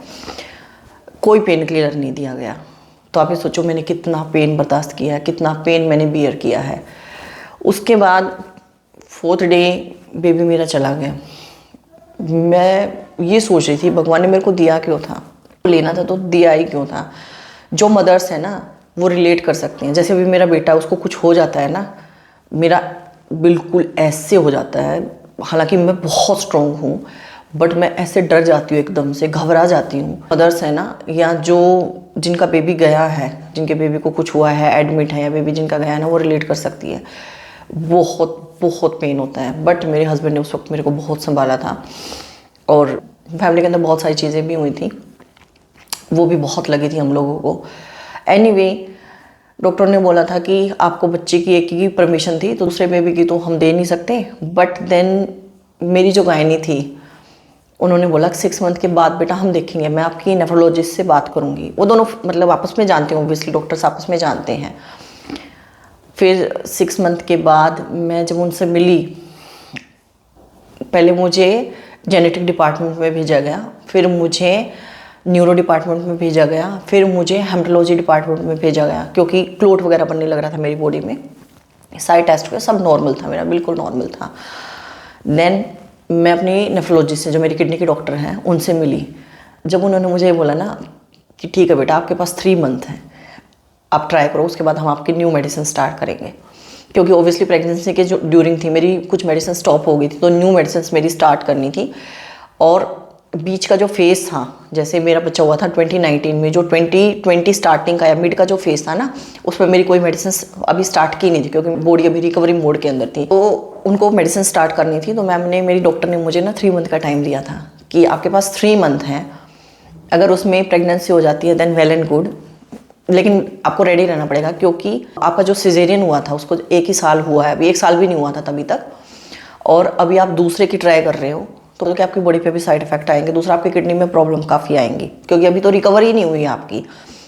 कोई पेन किलर नहीं दिया गया। तो आप ये सोचो मैंने कितना पेन बर्दाश्त किया है, कितना पेन मैंने बियर किया है। उसके बाद 4th डे बेबी मेरा चला गया। मैं ये सोच रही थी भगवान ने मेरे को दिया क्यों था, लेना था तो दिया ही क्यों था। जो मदर्स है ना वो रिलेट कर सकते हैं। जैसे अभी मेरा बेटा, उसको कुछ हो जाता है ना, मेरा बिल्कुल ऐसे हो जाता है। हालांकि मैं बहुत स्ट्रॉन्ग हूँ, बट मैं ऐसे डर जाती हूँ, एकदम से घबरा जाती हूँ। मदर्स है ना, या जो जिनका बेबी गया है, जिनके बेबी को कुछ हुआ है, एडमिट है, या बेबी जिनका गया है ना, वो रिलेट कर सकती है। बहुत बहुत पेन होता है। बट मेरे हस्बैंड ने उस वक्त मेरे को बहुत संभाला था, और फैमिली के अंदर बहुत सारी चीज़ें भी हुई थी, वो भी बहुत लगी थी हम लोगों को। एनीवे, डॉक्टर ने बोला था कि आपको बच्चे की एक की परमिशन थी, तो दूसरे बेबी की तो हम दे नहीं सकते। बट देन मेरी जो गायनी थी, उन्होंने बोला कि 6 मंथ के बाद बेटा हम देखेंगे, मैं आपकी नेफ्रोलॉजिस्ट से बात करूंगी। वो दोनों मतलब आपस में जानते हैं, ऑब्वियसली डॉक्टर्स आपस में जानते हैं। फिर 6 मंथ के बाद मैं जब उनसे मिली, पहले मुझे जेनेटिक डिपार्टमेंट में भेजा गया, फिर मुझे न्यूरो डिपार्टमेंट में भेजा गया, फिर मुझे हेमेटोलॉजी डिपार्टमेंट में भेजा गया, क्योंकि क्लोट वगैरह बनने लग रहा था मेरी बॉडी में। सारे टेस्ट हुए, सब नॉर्मल था, मेरा बिल्कुल नॉर्मल था। देन मैं अपनी नेफ्रोलॉजिस्ट से, जो मेरी किडनी के डॉक्टर हैं, उनसे मिली। जब उन्होंने मुझे बोला ना कि ठीक है बेटा, आपके पास 3 मंथ हैं, आप ट्राई करो, उसके बाद हम आपकी न्यू मेडिसिन स्टार्ट करेंगे। क्योंकि ओबियसली प्रेगनेंसी के जो ड्यूरिंग थी मेरी कुछ मेडिसिन स्टॉप हो गई थी, तो न्यू मेडिसिन मेरी स्टार्ट करनी थी। और बीच का जो फेज़ था, जैसे मेरा बच्चा हुआ था 2019 में, जो 2020 स्टार्टिंग का या मिड का जो फेज़ था ना, उसमें मेरी कोई मेडिसिन अभी स्टार्ट की नहीं थी, क्योंकि बॉडी अभी रिकवरी मोड के अंदर थी। तो उनको मेडिसिन स्टार्ट करनी थी, तो मैम ने, मेरी डॉक्टर ने मुझे ना 3 मंथ का टाइम दिया था कि आपके पास 3 मंथ हैं, अगर उसमें प्रेगनेंसी हो जाती है देन वेल एंड गुड, लेकिन आपको रेडी रहना पड़ेगा, क्योंकि आपका जो सिजेरियन हुआ था उसको 1 ही साल हुआ है, अभी 1 साल भी नहीं हुआ था तभी तक, और अभी आप दूसरे की ट्राई कर रहे हो, तो कि आपकी बॉडी पे भी साइड इफेक्ट आएंगे। दूसरा, आपकी किडनी में प्रॉब्लम काफ़ी आएंगी, क्योंकि अभी तो रिकवर ही नहीं हुई है आपकी।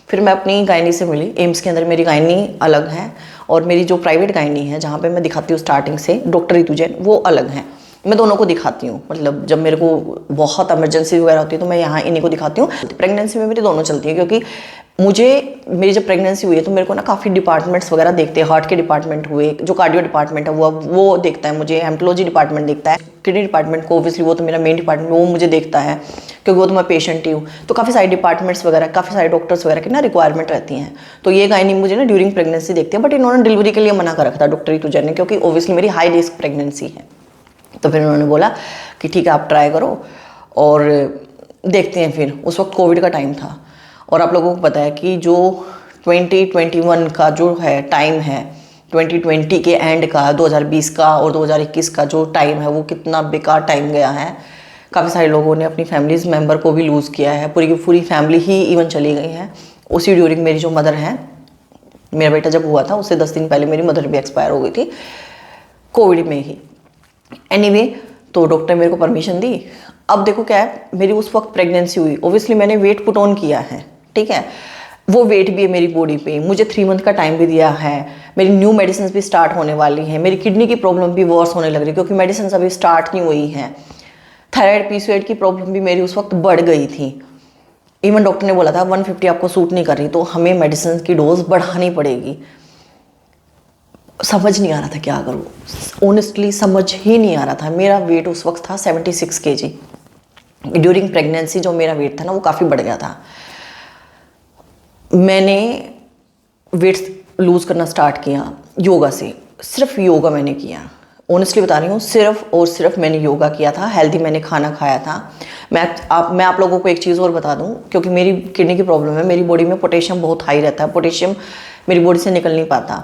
फिर मैं अपनी गायनी से मिली। एम्स के अंदर मेरी गायनी अलग है, और मेरी जो प्राइवेट गायनी है, जहाँ पे मैं दिखाती हूँ स्टार्टिंग से, डॉक्टर रितु जैन, वो अलग है। मैं दोनों को दिखाती हूँ, मतलब जब मेरे को बहुत इमरजेंसी वगैरह होती है तो मैं यहाँ इन्हीं को दिखाती हूँ। प्रेगनेंसी में मेरी दोनों चलती है, क्योंकि मेरी जब प्रेगनेंसी हुई है तो मेरे को ना काफ़ी डिपार्टमेंट्स वगैरह देखते हैं। हार्ट के डिपार्टमेंट हुए, जो कार्डियो डिपार्टमेंट है वो देखता है मुझे, हेमेटोलॉजी डिपार्टमेंट देखता है, किडनी डिपार्टमेंट को ओब्वियसली वो तो मेरा मेन डिपार्टमेंट, वो मुझे देखता है, क्योंकि वो तो मैं पेशेंट ही हूँ। तो काफ़ी सारे डिपार्टमेंट्स वगैरह, काफ़ी सारे डॉक्टर्स वगैरह की ना रिक्वायरमेंट रहती हैं। तो ये गायनी मुझे ना ड्यूरिंग प्रेगनेंसी देखते हैं, बट इन्होंने डिलीवरी के लिए मना कर रखा था डॉक्टर रितु जैन ने, क्योंकि ओब्वियसली मेरी हाई रिस्क प्रेगनेंसी है। तो फिर उन्होंने बोला कि ठीक है आप ट्राई करो और देखते हैं। फिर उस वक्त कोविड का टाइम था, और आप लोगों को पता है कि जो 2021 का जो है टाइम है, 2020 के एंड का, 2020 का और 2021 का जो टाइम है, वो कितना बेकार टाइम गया है। काफ़ी सारे लोगों ने अपनी फैमिलीज मेम्बर को भी लूज़ किया है, पूरी की पूरी फैमिली ही इवन चली गई है। उसी ड्यूरिंग मेरी जो मदर है, मेरा बेटा जब हुआ था उससे 10 दिन पहले मेरी मदर भी एक्सपायर हो गई थी, कोविड में ही। एनीवे, तो डॉक्टर मेरे को परमिशन दी। अब देखो क्या है, मेरी उस वक्त प्रेगनेंसी हुई, ओब्वियसली मैंने वेट पुट ऑन किया है, ठीक है, वो वेट भी है मेरी बॉडी पे, मुझे 3 मंथ का टाइम भी दिया है, मेरी न्यू मेडिसिन भी स्टार्ट होने वाली हैं, मेरी किडनी की प्रॉब्लम भी वर्स होने लग रही है क्योंकि मेडिसिन अभी स्टार्ट नहीं हुई हैं, थायराइड पीसीओएड की प्रॉब्लम भी मेरी उस वक्त बढ़ गई थी। इवन डॉक्टर ने बोला था 150 आपको सूट नहीं कर रही तो हमें मेडिसिन की डोज बढ़ानी पड़ेगी। समझ नहीं आ रहा था क्या करूँ, ऑनेस्टली समझ ही नहीं आ रहा था। मेरा वेट उस वक्त था 76 kg। ड्यूरिंग प्रेगनेंसी जो मेरा वेट था ना वो काफ़ी बढ़ गया था। मैंने वेट लूज़ करना स्टार्ट किया योगा से, सिर्फ योगा मैंने किया, ऑनेस्टली बता रही हूँ, सिर्फ और सिर्फ मैंने योगा किया था, हेल्दी मैंने खाना खाया था। मैं आप लोगों को एक चीज़ और बता दूँ, क्योंकि मेरी किडनी की प्रॉब्लम है, मेरी बॉडी में पोटेशियम बहुत हाई रहता है, पोटेशियम मेरी बॉडी से निकल नहीं पाता।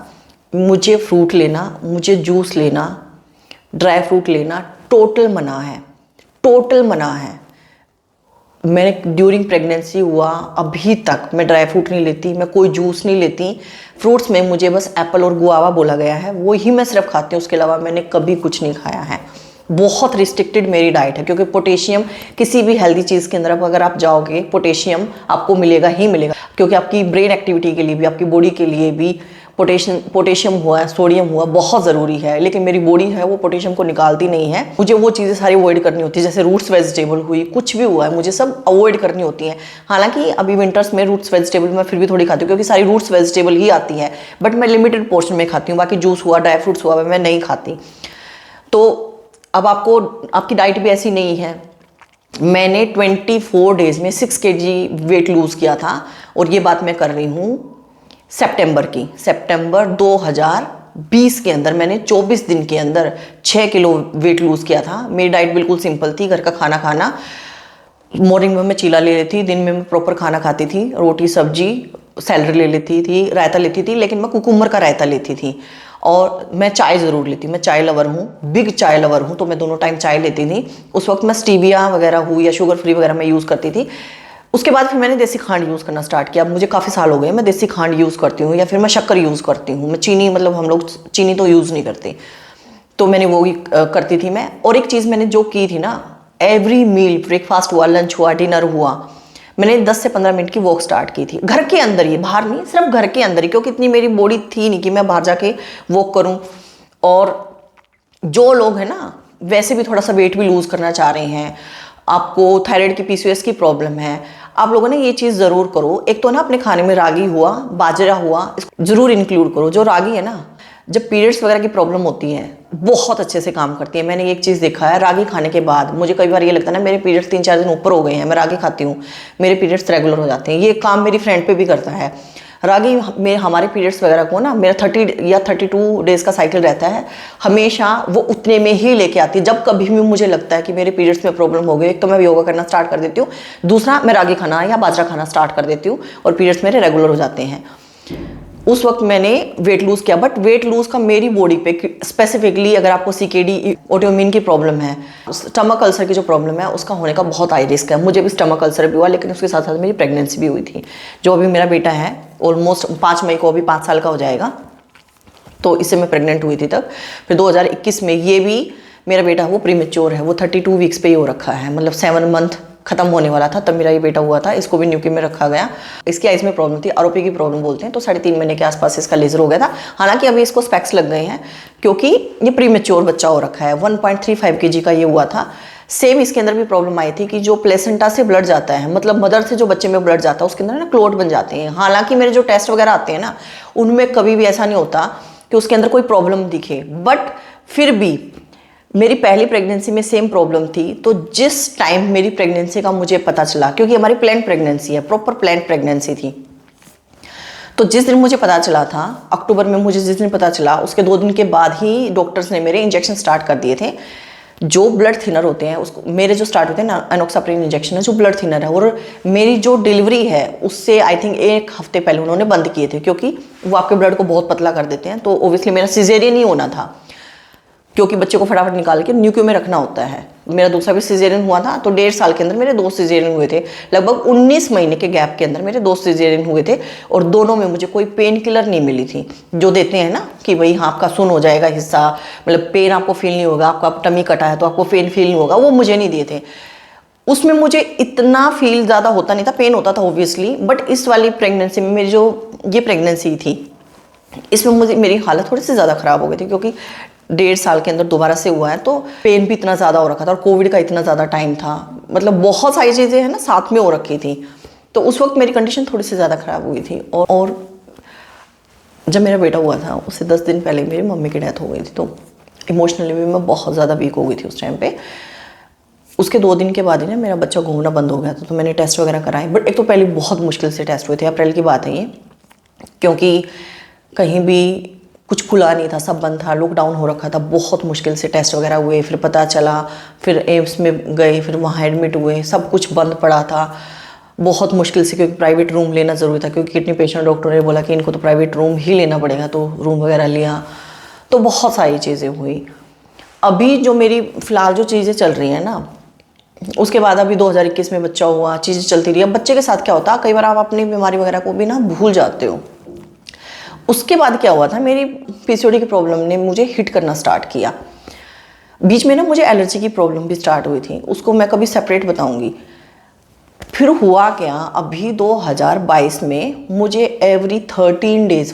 मुझे फ्रूट लेना, मुझे जूस लेना, ड्राई फ्रूट लेना टोटल मना है, टोटल मना है। मैंने ड्यूरिंग प्रेगनेंसी हुआ अभी तक मैं ड्राई फ्रूट नहीं लेती, मैं कोई जूस नहीं लेती। फ्रूट्स में मुझे बस एप्पल और गुआवा बोला गया है, वो ही मैं सिर्फ खाती हूँ, उसके अलावा मैंने कभी कुछ नहीं खाया है। बहुत रिस्ट्रिक्टेड मेरी डाइट है, क्योंकि पोटेशियम किसी भी हेल्दी चीज़ के अंदर अगर आप जाओगे पोटेशियम आपको मिलेगा ही मिलेगा, क्योंकि आपकी ब्रेन एक्टिविटी के लिए भी, आपकी बॉडी के लिए भी पोटेशियम हुआ, सोडियम हुआ बहुत ज़रूरी है। लेकिन मेरी बॉडी है वो पोटेशियम को निकालती नहीं है, मुझे वो चीज़ें सारी अवॉइड करनी होती है, जैसे रूट्स वेजिटेबल हुई, कुछ भी हुआ है मुझे सब अवॉइड करनी होती है। हालांकि अभी विंटर्स में रूट्स वेजिटेबल मैं फिर भी थोड़ी खाती हूँ, क्योंकि सारी रूट्स वेजिटेबल ही आती है, बट मैं लिमिटेड पोर्शन में खाती हूँ, बाकी जूस हुआ, ड्राई फ्रूट्स हुआ मैं नहीं खाती। तो अब आपकी डाइट भी ऐसी नहीं है। मैंने 24 डेज में 6 kg वेट लूज़ किया था, और ये बात मैं कर रही हूँ सितंबर 2020 के अंदर मैंने 24 दिन के अंदर 6 किलो वेट लूज़ किया था। मेरी डाइट बिल्कुल सिंपल थी, घर का खाना खाना, मॉर्निंग में मैं चीला ले लेती थी, दिन में मैं प्रॉपर खाना खाती थी, रोटी सब्जी सैलड ले लेती थी, रायता लेती थी, लेकिन मैं कुकुम्बर का रायता लेती थी, और मैं चाय ज़रूर लेती, मैं चाय लवर हूँ, बिग चाय लवर हूँ, तो मैं दोनों टाइम चाय लेती थी। उस वक्त मैं स्टीविया वगैरह हुई या शुगर फ्री वगैरह मैं यूज़ करती थी। उसके बाद फिर मैंने देसी खांड यूज़ करना स्टार्ट किया। मुझे काफ़ी साल हो गए मैं देसी खांड यूज़ करती हूँ, या फिर मैं शक्कर यूज़ करती हूँ। मैं चीनी, मतलब हम लोग चीनी तो यूज़ नहीं करते, तो मैंने वो ही करती थी मैं। और एक चीज़ मैंने जो की थी ना, एवरी मील, ब्रेकफास्ट हुआ, लंच हुआ, डिनर हुआ, मैंने 10 से 15 मिनट की वॉक स्टार्ट की थी, घर के अंदर ही, बाहर नहीं, सिर्फ घर के अंदर ही, क्योंकि इतनी मेरी बॉडी थी नहीं कि मैं बाहर जाके वॉक करूँ। और जो लोग हैं ना, वैसे भी थोड़ा सा वेट भी लूज़ करना चाह रहे हैं, आपको थायराइड की पीसीओएस की प्रॉब्लम है, आप लोगों ने ये चीज़ ज़रूर करो। एक तो ना अपने खाने में रागी हुआ, बाजरा हुआ, इसको ज़रूर इंक्लूड करो। जो रागी है ना, जब पीरियड्स वगैरह की प्रॉब्लम होती है बहुत अच्छे से काम करती है। मैंने एक चीज़ देखा है, रागी खाने के बाद मुझे कई बार ये लगता है ना, मेरे पीरियड्स 3-4 दिन ऊपर हो गए हैं, मैं रागी खाती हूँ, मेरे पीरियड्स रेगुलर हो जाते हैं। ये काम मेरी फ्रेंड पे भी करता है। रागी में हमारे पीरियड्स वगैरह को ना, मेरा 30 या 32 डेज़ का साइकिल रहता है, हमेशा वो उतने में ही लेके आती है। जब कभी भी मुझे लगता है कि मेरे पीरियड्स में प्रॉब्लम हो गई, एक तो मैं योगा करना स्टार्ट कर देती हूँ, दूसरा मैं रागी खाना या बाजरा खाना स्टार्ट कर देती हूँ, और पीरियड्स मेरे रेगुलर हो जाते हैं। उस वक्त मैंने वेट लूज़ किया, बट वेट लूज़ का मेरी बॉडी पे स्पेसिफिकली, अगर आपको सीकेडी ऑटोइम्यून की प्रॉब्लम है, स्टमक अल्सर की जो प्रॉब्लम है, उसका होने का बहुत हाई रिस्क है। मुझे भी स्टमक अल्सर भी हुआ, लेकिन उसके साथ साथ मेरी प्रेगनेंसी भी हुई थी। जो अभी मेरा बेटा है, ऑलमोस्ट 5 मई को अभी 5 साल का हो जाएगा, तो इससे मैं प्रेग्नेंट हुई थी तब। फिर 2021 में ये भी मेरा बेटा वो प्रीमेच्योर है, वो 32 वीक्स पे ही हो रखा है, मतलब 7 मंथ खत्म होने वाला था तब मेरा ये बेटा हुआ था। इसको भी न्यूकी में रखा गया। इसकी आइज में प्रॉब्लम थी, आरओपी की प्रॉब्लम बोलते हैं, तो 3.5 महीने के आसपास इसका लेजर हो गया था। हालांकि अभी इसको स्पेक्स लग गए हैं, क्योंकि ये प्रीमेच्योर बच्चा हो रखा है। 1.35 kg का ये हुआ था। सेम इसके अंदर भी प्रॉब्लम आई थी कि जो प्लेसेंटा से ब्लड जाता है, मतलब मदर से जो बच्चे में ब्लड जाता है, उसके अंदर ना क्लोट बन जाते हैं। हालांकि मेरे जो टेस्ट वगैरह आते हैं ना, उनमें कभी भी ऐसा नहीं होता कि उसके अंदर कोई प्रॉब्लम दिखे, बट फिर भी मेरी पहली प्रेगनेंसी में सेम प्रॉब्लम थी। तो जिस टाइम मेरी प्रेगनेंसी का मुझे पता चला, क्योंकि हमारी प्लान प्रेगनेंसी है, प्रॉपर प्लान प्रेगनेंसी थी, तो जिस दिन मुझे पता चला था, अक्टूबर में मुझे जिस दिन पता चला, उसके 2 दिन के बाद ही डॉक्टर्स ने मेरे इंजेक्शन स्टार्ट कर दिए थे। जो ब्लड थिनर होते हैं, उसको मेरे जो स्टार्ट होते हैं ना, एनोक्साप्रिन इंजेक्शन है जो ब्लड थिनर है, और मेरी जो डिलीवरी है उससे आई थिंक 1 हफ्ते पहले उन्होंने बंद किए थे, क्योंकि वो आपके ब्लड को बहुत पतला कर देते हैं। तो ओब्वियसली मेरा सिजेरियन ही होना था, क्योंकि बच्चे को फटाफट निकाल के न्यूक्यू में रखना होता है। मेरा दूसरा भी सिजेरियन हुआ था, तो 1.5 साल के अंदर मेरे 2 सिजेरियन हुए थे। लगभग 19 महीने के गैप के अंदर मेरे 2 सिजेरियन हुए थे, और दोनों में मुझे कोई पेन किलर नहीं मिली थी। जो देते हैं ना कि भाई हाँ आपका सुन हो जाएगा हिस्सा, मतलब पेन आपको फील नहीं होगा, आपका टमी कटा है तो आपको पेन फील नहीं होगा, वो मुझे नहीं दिए थे। उसमें मुझे इतना फील ज़्यादा होता नहीं था, पेन होता था ऑब्वियसली, बट इस वाली प्रेगनेंसी में, मेरी जो ये प्रेगनेंसी थी, इसमें मुझे मेरी हालत थोड़ी सी ज़्यादा ख़राब हो गई थी, क्योंकि 1.5 साल के अंदर दोबारा से हुआ है, तो पेन भी इतना ज़्यादा हो रखा था और कोविड का इतना ज़्यादा टाइम था, मतलब बहुत सारी चीज़ें हैं ना साथ में हो रखी थी। तो उस वक्त मेरी कंडीशन थोड़ी सी ज़्यादा ख़राब हुई थी। और जब मेरा बेटा हुआ था उससे 10 दिन पहले मेरी मम्मी की डेथ हो गई थी, तो इमोशनली भी मैं बहुत ज़्यादा वीक हो गई थी उस टाइम पे। उसके 2 दिन के बाद ही ना मेरा बच्चा घूमना बंद हो गया था, तो मैंने टेस्ट वगैरह कराए, बट एक तो पहले बहुत मुश्किल से टेस्ट हुए थे, अप्रैल की बात है ये, क्योंकि कहीं भी कुछ खुला नहीं था, सब बंद था, लॉकडाउन हो रखा था, बहुत मुश्किल से टेस्ट वगैरह हुए, फिर पता चला, फिर एम्स में गए, फिर वहाँ एडमिट हुए, सब कुछ बंद पड़ा था बहुत मुश्किल से, क्योंकि प्राइवेट रूम लेना ज़रूरी था, क्योंकि किडनी पेशेंट डॉक्टर ने बोला कि इनको तो प्राइवेट रूम ही लेना पड़ेगा, तो रूम वगैरह लिया, तो बहुत सारी चीज़ें हुई। अभी जो मेरी फ़िलहाल जो चीज़ें चल रही हैं ना, उसके बाद अभी 2021 में बच्चा हुआ, चीज़ें चलती रही। अब बच्चे के साथ क्या होता है, कई बार आप अपनी बीमारी वगैरह को भी ना भूल जाते हो। उसके बाद क्या हुआ था, मेरी पीसीओडी की प्रॉब्लम ने मुझे हिट करना स्टार्ट किया। बीच में ना मुझे एलर्जी की प्रॉब्लम भी स्टार्ट हुई थी, उसको मैं कभी सेपरेट बताऊंगी। फिर हुआ क्या, अभी 2022 में मुझे एवरी 13 डेज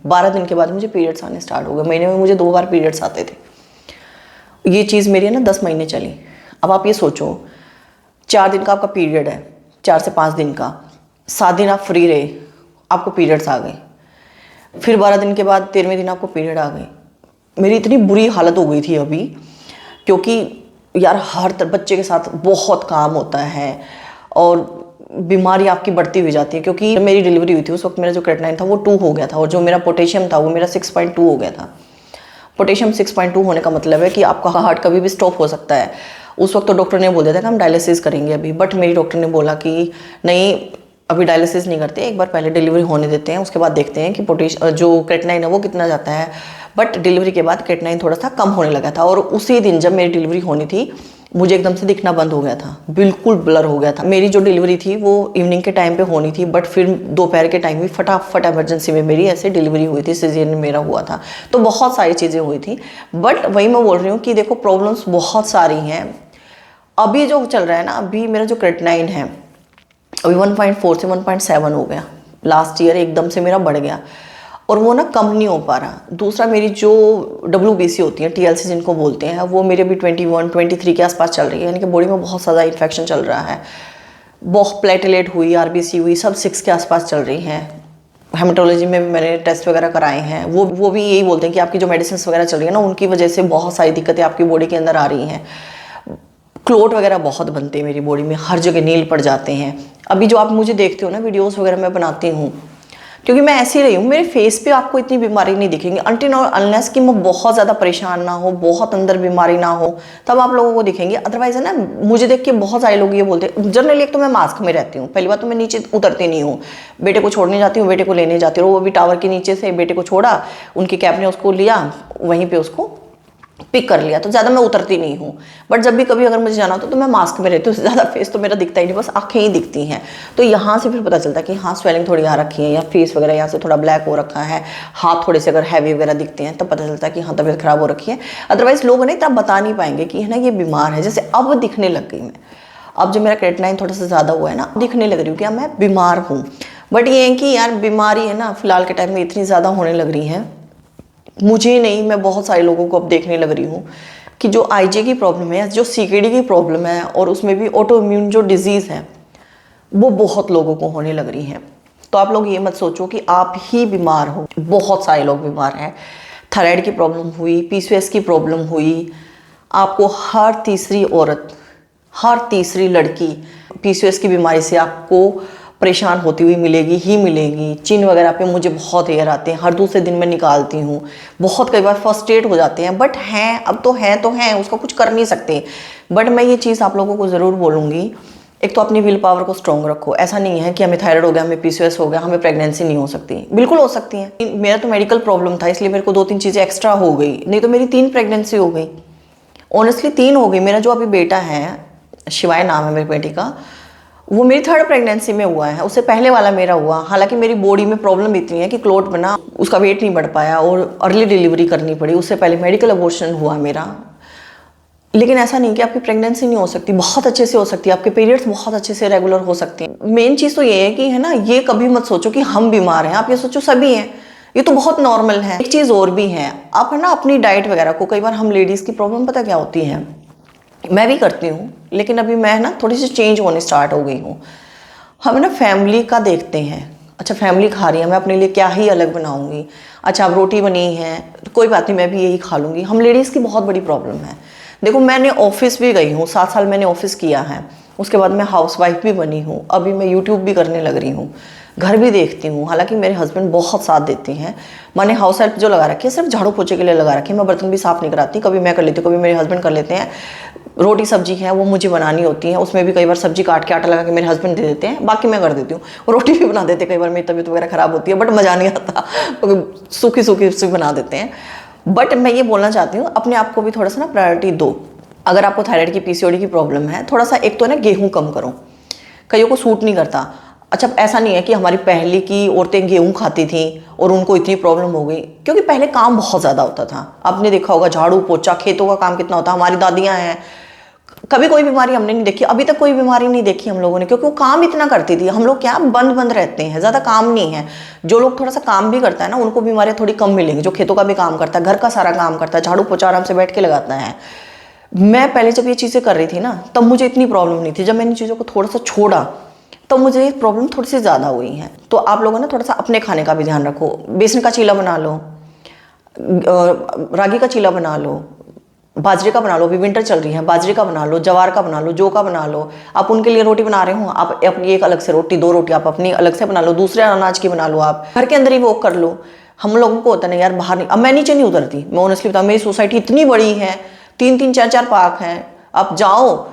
12 दिन के बाद मुझे पीरियड्स आने स्टार्ट हो गए। महीने में मुझे 2 बार पीरियड्स आते थे। ये चीज़ मेरी ना 10 महीने चली। अब आप ये सोचो, 4 दिन का आपका पीरियड है, 4 से 5 दिन का, 7 दिन आप फ्री रहे, आपको पीरियड्स आ गए। फिर 12 दिन के बाद 13वें दिन आपको पीरियड आ गए। मेरी इतनी बुरी हालत हो गई थी अभी, क्योंकि यार हर बच्चे के साथ बहुत काम होता है और बीमारी आपकी बढ़ती हुई जाती है। क्योंकि मेरी डिलीवरी हुई थी उस वक्त मेरा जो क्रेटनाइन था वो 2 हो गया था, और जो मेरा पोटेशियम था वो मेरा 6.2 हो गया था। पोटेशियम 6.2 होने का मतलब है कि आपका हार्ट कभी भी स्टॉप हो सकता है। उस वक्त तो डॉक्टर ने बोल दिया था कि हम डायलिसिस करेंगे अभी, बट मेरी डॉक्टर ने बोला कि नहीं, अभी डायलिसिस नहीं करते, एक बार पहले डिलीवरी होने देते हैं, उसके बाद देखते हैं कि जो क्रेटनाइन है वो कितना जाता है। बट डिलीवरी के बाद क्रेटनाइन थोड़ा सा कम होने लगा था, और उसी दिन जब मेरी डिलीवरी होनी थी मुझे एकदम से दिखना बंद हो गया था, बिल्कुल ब्लर हो गया था। मेरी जो डिलीवरी थी वो इवनिंग के टाइम पे होनी थी, बट फिर दोपहर के टाइम भी फटाफट इमरजेंसी में मेरी ऐसे डिलीवरी हुई थी, सिजेरियन मेरा हुआ था। तो बहुत सारी चीज़ें हुई थी, बट वही मैं बोल रही हूँ कि देखो प्रॉब्लम्स बहुत सारी हैं। अभी जो चल रहा है ना, अभी मेरा जो क्रेटनाइन है अभी 1.4 से 1.7 हो गया। लास्ट ईयर एकदम से मेरा बढ़ गया, और वो ना कम नहीं हो पा रहा। दूसरा, मेरी जो WBC होती है, TLC जिनको बोलते हैं, वो मेरे भी 21-23 के आसपास चल रही है, यानी कि बॉडी में बहुत ज़्यादा इन्फेक्शन चल रहा है। बहुत प्लेटलेट हुई, RBC हुई, सब 6 के आसपास चल रही हैं। हेमाटोलॉजी में भी मैंने टेस्ट वगैरह कराए हैं, वो भी यही बोलते हैं कि आपकी जो मेडिसिन वगैरह चल रही है ना, उनकी वजह से बहुत सारी दिक्कतें आपकी बॉडी के अंदर आ रही हैं। क्लोट वगैरह बहुत बनते हैं मेरी बॉडी में, हर जगह नील पड़ जाते हैं। अभी जो आप मुझे देखते हो ना, वीडियोस वगैरह मैं बनाती हूँ, क्योंकि मैं ऐसी रही हूँ, मेरे फेस पे आपको इतनी बीमारी नहीं दिखेंगी अनटिल और अनलेस कि मैं बहुत ज़्यादा परेशान ना हो, बहुत अंदर बीमारी ना हो, तब आप लोगों को दिखेंगे। अदरवाइज है ना, मुझे देख के बहुत सारे लोग ये बोलते हैं। जनरली एक तो मैं मास्क में रहती हूँ, पहली बात तो मैं नीचे उतरती नहीं हूँ, बेटे को छोड़ने जाती हूँ, बेटे को लेने जाती हूँ, वो भी टावर के नीचे से बेटे को छोड़ा, उनकी कैब ने उसको लिया, वहीं पर उसको पिक कर लिया, तो ज़्यादा मैं उतरती नहीं हूँ। बट जब भी कभी अगर मुझे जाना होता तो मैं मास्क में रहती हूँ, ज़्यादा फेस तो मेरा दिखता ही नहीं, बस आँखें ही दिखती हैं। तो यहाँ से फिर पता चलता है कि हाँ स्वेलिंग थोड़ी आ रखी है, या फेस वगैरह यहाँ से थोड़ा ब्लैक हो रखा है, हाथ थोड़े से अगर हैवी वगैरह दिखते हैं तब पता चलता है कि हाँ तबीयत खराब हो रखी है। अदरवाइज लोग ना इतना बता नहीं पाएंगे कि है ना ये बीमार है। जैसे अब दिखने लग गई मैं, अब जब मेरा क्रेटनाइन थोड़ा सा ज़्यादा हुआ है ना, दिखने लग रही हूँ कि मैं बीमार हूँ। बट ये है कि यार बीमारी है ना फिलहाल के टाइम में इतनी ज़्यादा होने लग रही है, मुझे नहीं, मैं बहुत सारे लोगों को अब देखने लग रही हूँ कि जो IJ की प्रॉब्लम है, जो CKD की प्रॉब्लम है, और उसमें भी ऑटो इम्यून जो डिजीज़ है वो बहुत लोगों को होने लग रही है। तो आप लोग ये मत सोचो कि आप ही बीमार हो, बहुत सारे लोग बीमार हैं। थायराइड की प्रॉब्लम हुई, PCOS की प्रॉब्लम हुई, आपको हर तीसरी औरत, हर तीसरी लड़की PCOS की बीमारी से आपको परेशान होती हुई मिलेगी ही मिलेगी। चिन वगैरह पे मुझे बहुत हेयर आते हैं, हर दूसरे दिन मैं निकालती हूँ, बहुत कई बार फ्रस्ट्रेट हो जाते हैं, बट हैं, अब तो हैं, उसका कुछ कर नहीं सकते। बट मैं ये चीज़ आप लोगों को ज़रूर बोलूँगी, एक तो अपनी विल पावर को स्ट्रॉन्ग रखो। ऐसा नहीं है कि हमें थायराइड हो गया, हमें PCOS हो गया, हमें प्रेगनेंसी नहीं हो सकती, बिल्कुल हो सकती है। मेरा तो मेडिकल प्रॉब्लम था, इसलिए मेरे को 2-3 चीज़ें एक्स्ट्रा हो गई, नहीं तो मेरी 3 प्रेगनेंसी हो गई, ऑनेस्टली 3 हो गई। मेरा जो अभी बेटा है, शिवाय नाम है मेरी बेटी का, वो मेरी 3rd प्रेगनेंसी में हुआ है, उससे पहले वाला मेरा हुआ। हालांकि मेरी बॉडी में प्रॉब्लम इतनी है कि क्लोट बना, उसका वेट नहीं बढ़ पाया और अर्ली डिलीवरी करनी पड़ी। उससे पहले मेडिकल अबॉर्शन हुआ मेरा, लेकिन ऐसा नहीं कि आपकी प्रेगनेंसी नहीं हो सकती, बहुत अच्छे से हो सकती है, आपके पीरियड्स बहुत अच्छे से रेगुलर हो सकते हैं। मेन चीज़ तो ये है कि है ना, ये कभी मत सोचो कि हम बीमार हैं, आप ये सोचो सभी हैं, ये तो बहुत नॉर्मल है। एक चीज़ और भी है, आप है ना अपनी डाइट वगैरह को, कई बार हम लेडीज़ की प्रॉब्लम पता क्या होती है, मैं भी करती हूँ लेकिन अभी मैं ना थोड़ी सी चेंज होने स्टार्ट हो गई हूँ। हम ना फैमिली का देखते हैं, अच्छा फैमिली खा रही है, मैं अपने लिए क्या ही अलग बनाऊंगी, अच्छा अब रोटी बनी है तो कोई बात नहीं मैं भी यही खा लूँगी। हम लेडीज़ की बहुत बड़ी प्रॉब्लम है। देखो मैंने ऑफिस भी गई हूँ, 7 साल मैंने ऑफिस किया है, उसके बाद मैं हाउसवाइफ भी बनी हूँ, अभी मैं यूट्यूब भी करने लग रही हूँ, घर भी देखती हूँ। हालांकि मेरे हस्बैंड बहुत साथ देते हैं। मैंने हाउस हेल्प जो लगा रखी है सिर्फ झाड़ू पोछे के लिए लगा रखी है, मैं बर्तन भी साफ़ नहीं कराती, कभी मैं कर लेती हूँ कभी मेरे हस्बैंड कर लेते हैं। रोटी सब्जी है वो मुझे बनानी होती है, उसमें भी कई बार सब्जी काट के आटा लगा के मेरे हस्बैंड दे देते हैं, बाकी मैं कर देती हूँ। रोटी भी बना देते हैं, कई बार मेरी तबीयत वगैरह ख़राब होती है बट मज़ा नहीं आता क्योंकि सूखी सूखी से बना देते हैं। बट मैं ये बोलना चाहती हूँ अपने आप को भी थोड़ा सा ना प्रायोरिटी दो। अगर आपको थायराइड की पीसीओडी की प्रॉब्लम है, थोड़ा सा एक तो ना गेहूँ कम करो, कईयों को सूट नहीं करता। अच्छा ऐसा नहीं है कि हमारी पहले की औरतें गेहूँ खाती थी और उनको इतनी प्रॉब्लम हो गई, क्योंकि पहले काम बहुत ज़्यादा होता था। आपने देखा होगा झाड़ू पोछा खेतों का काम कितना होता। हमारी दादियाँ हैं, कभी कोई बीमारी हमने नहीं देखी, अभी तक कोई बीमारी नहीं देखी हम लोगों ने, क्योंकि वो काम इतना करती थी। हम लोग क्या बंद बंद रहते हैं, ज़्यादा काम नहीं है। जो लोग थोड़ा सा काम भी करता है ना उनको बीमारियाँ थोड़ी कम मिलेंगी, जो खेतों का भी काम करता है, घर का सारा काम करता है, झाड़ू पोछा आराम से बैठ के लगाता है। मैं पहले जब ये चीज़ें कर रही थी ना तब मुझे इतनी प्रॉब्लम नहीं थी, जब मैंने चीज़ों को थोड़ा सा छोड़ा तब मुझे प्रॉब्लम थोड़ी सी ज़्यादा हुई है। तो आप लोगों ने थोड़ा सा अपने खाने का भी ध्यान रखो, बेसन का चीला बना लो, रागी का चीला बना लो, बाजरे का बना लो, अभी विंटर चल रही है, बाजरे का बना लो, जवार का बना लो, जौ का बना लो। आप उनके लिए रोटी बना रहे हो, आप अपनी एक अलग से रोटी, 2 रोटी आप अपनी अलग से बना लो, दूसरे अनाज की बना लो, आप घर के अंदर ही वॉक कर लो। हम लोगों को होता नहीं यार बाहर नहीं, अब मैं नीचे नहीं उतरती, मैं ऑनेस्टली बताऊँ, मेरी सोसाइटी इतनी बड़ी है, 3-3 4-4 पार्क हैं, आप जाओ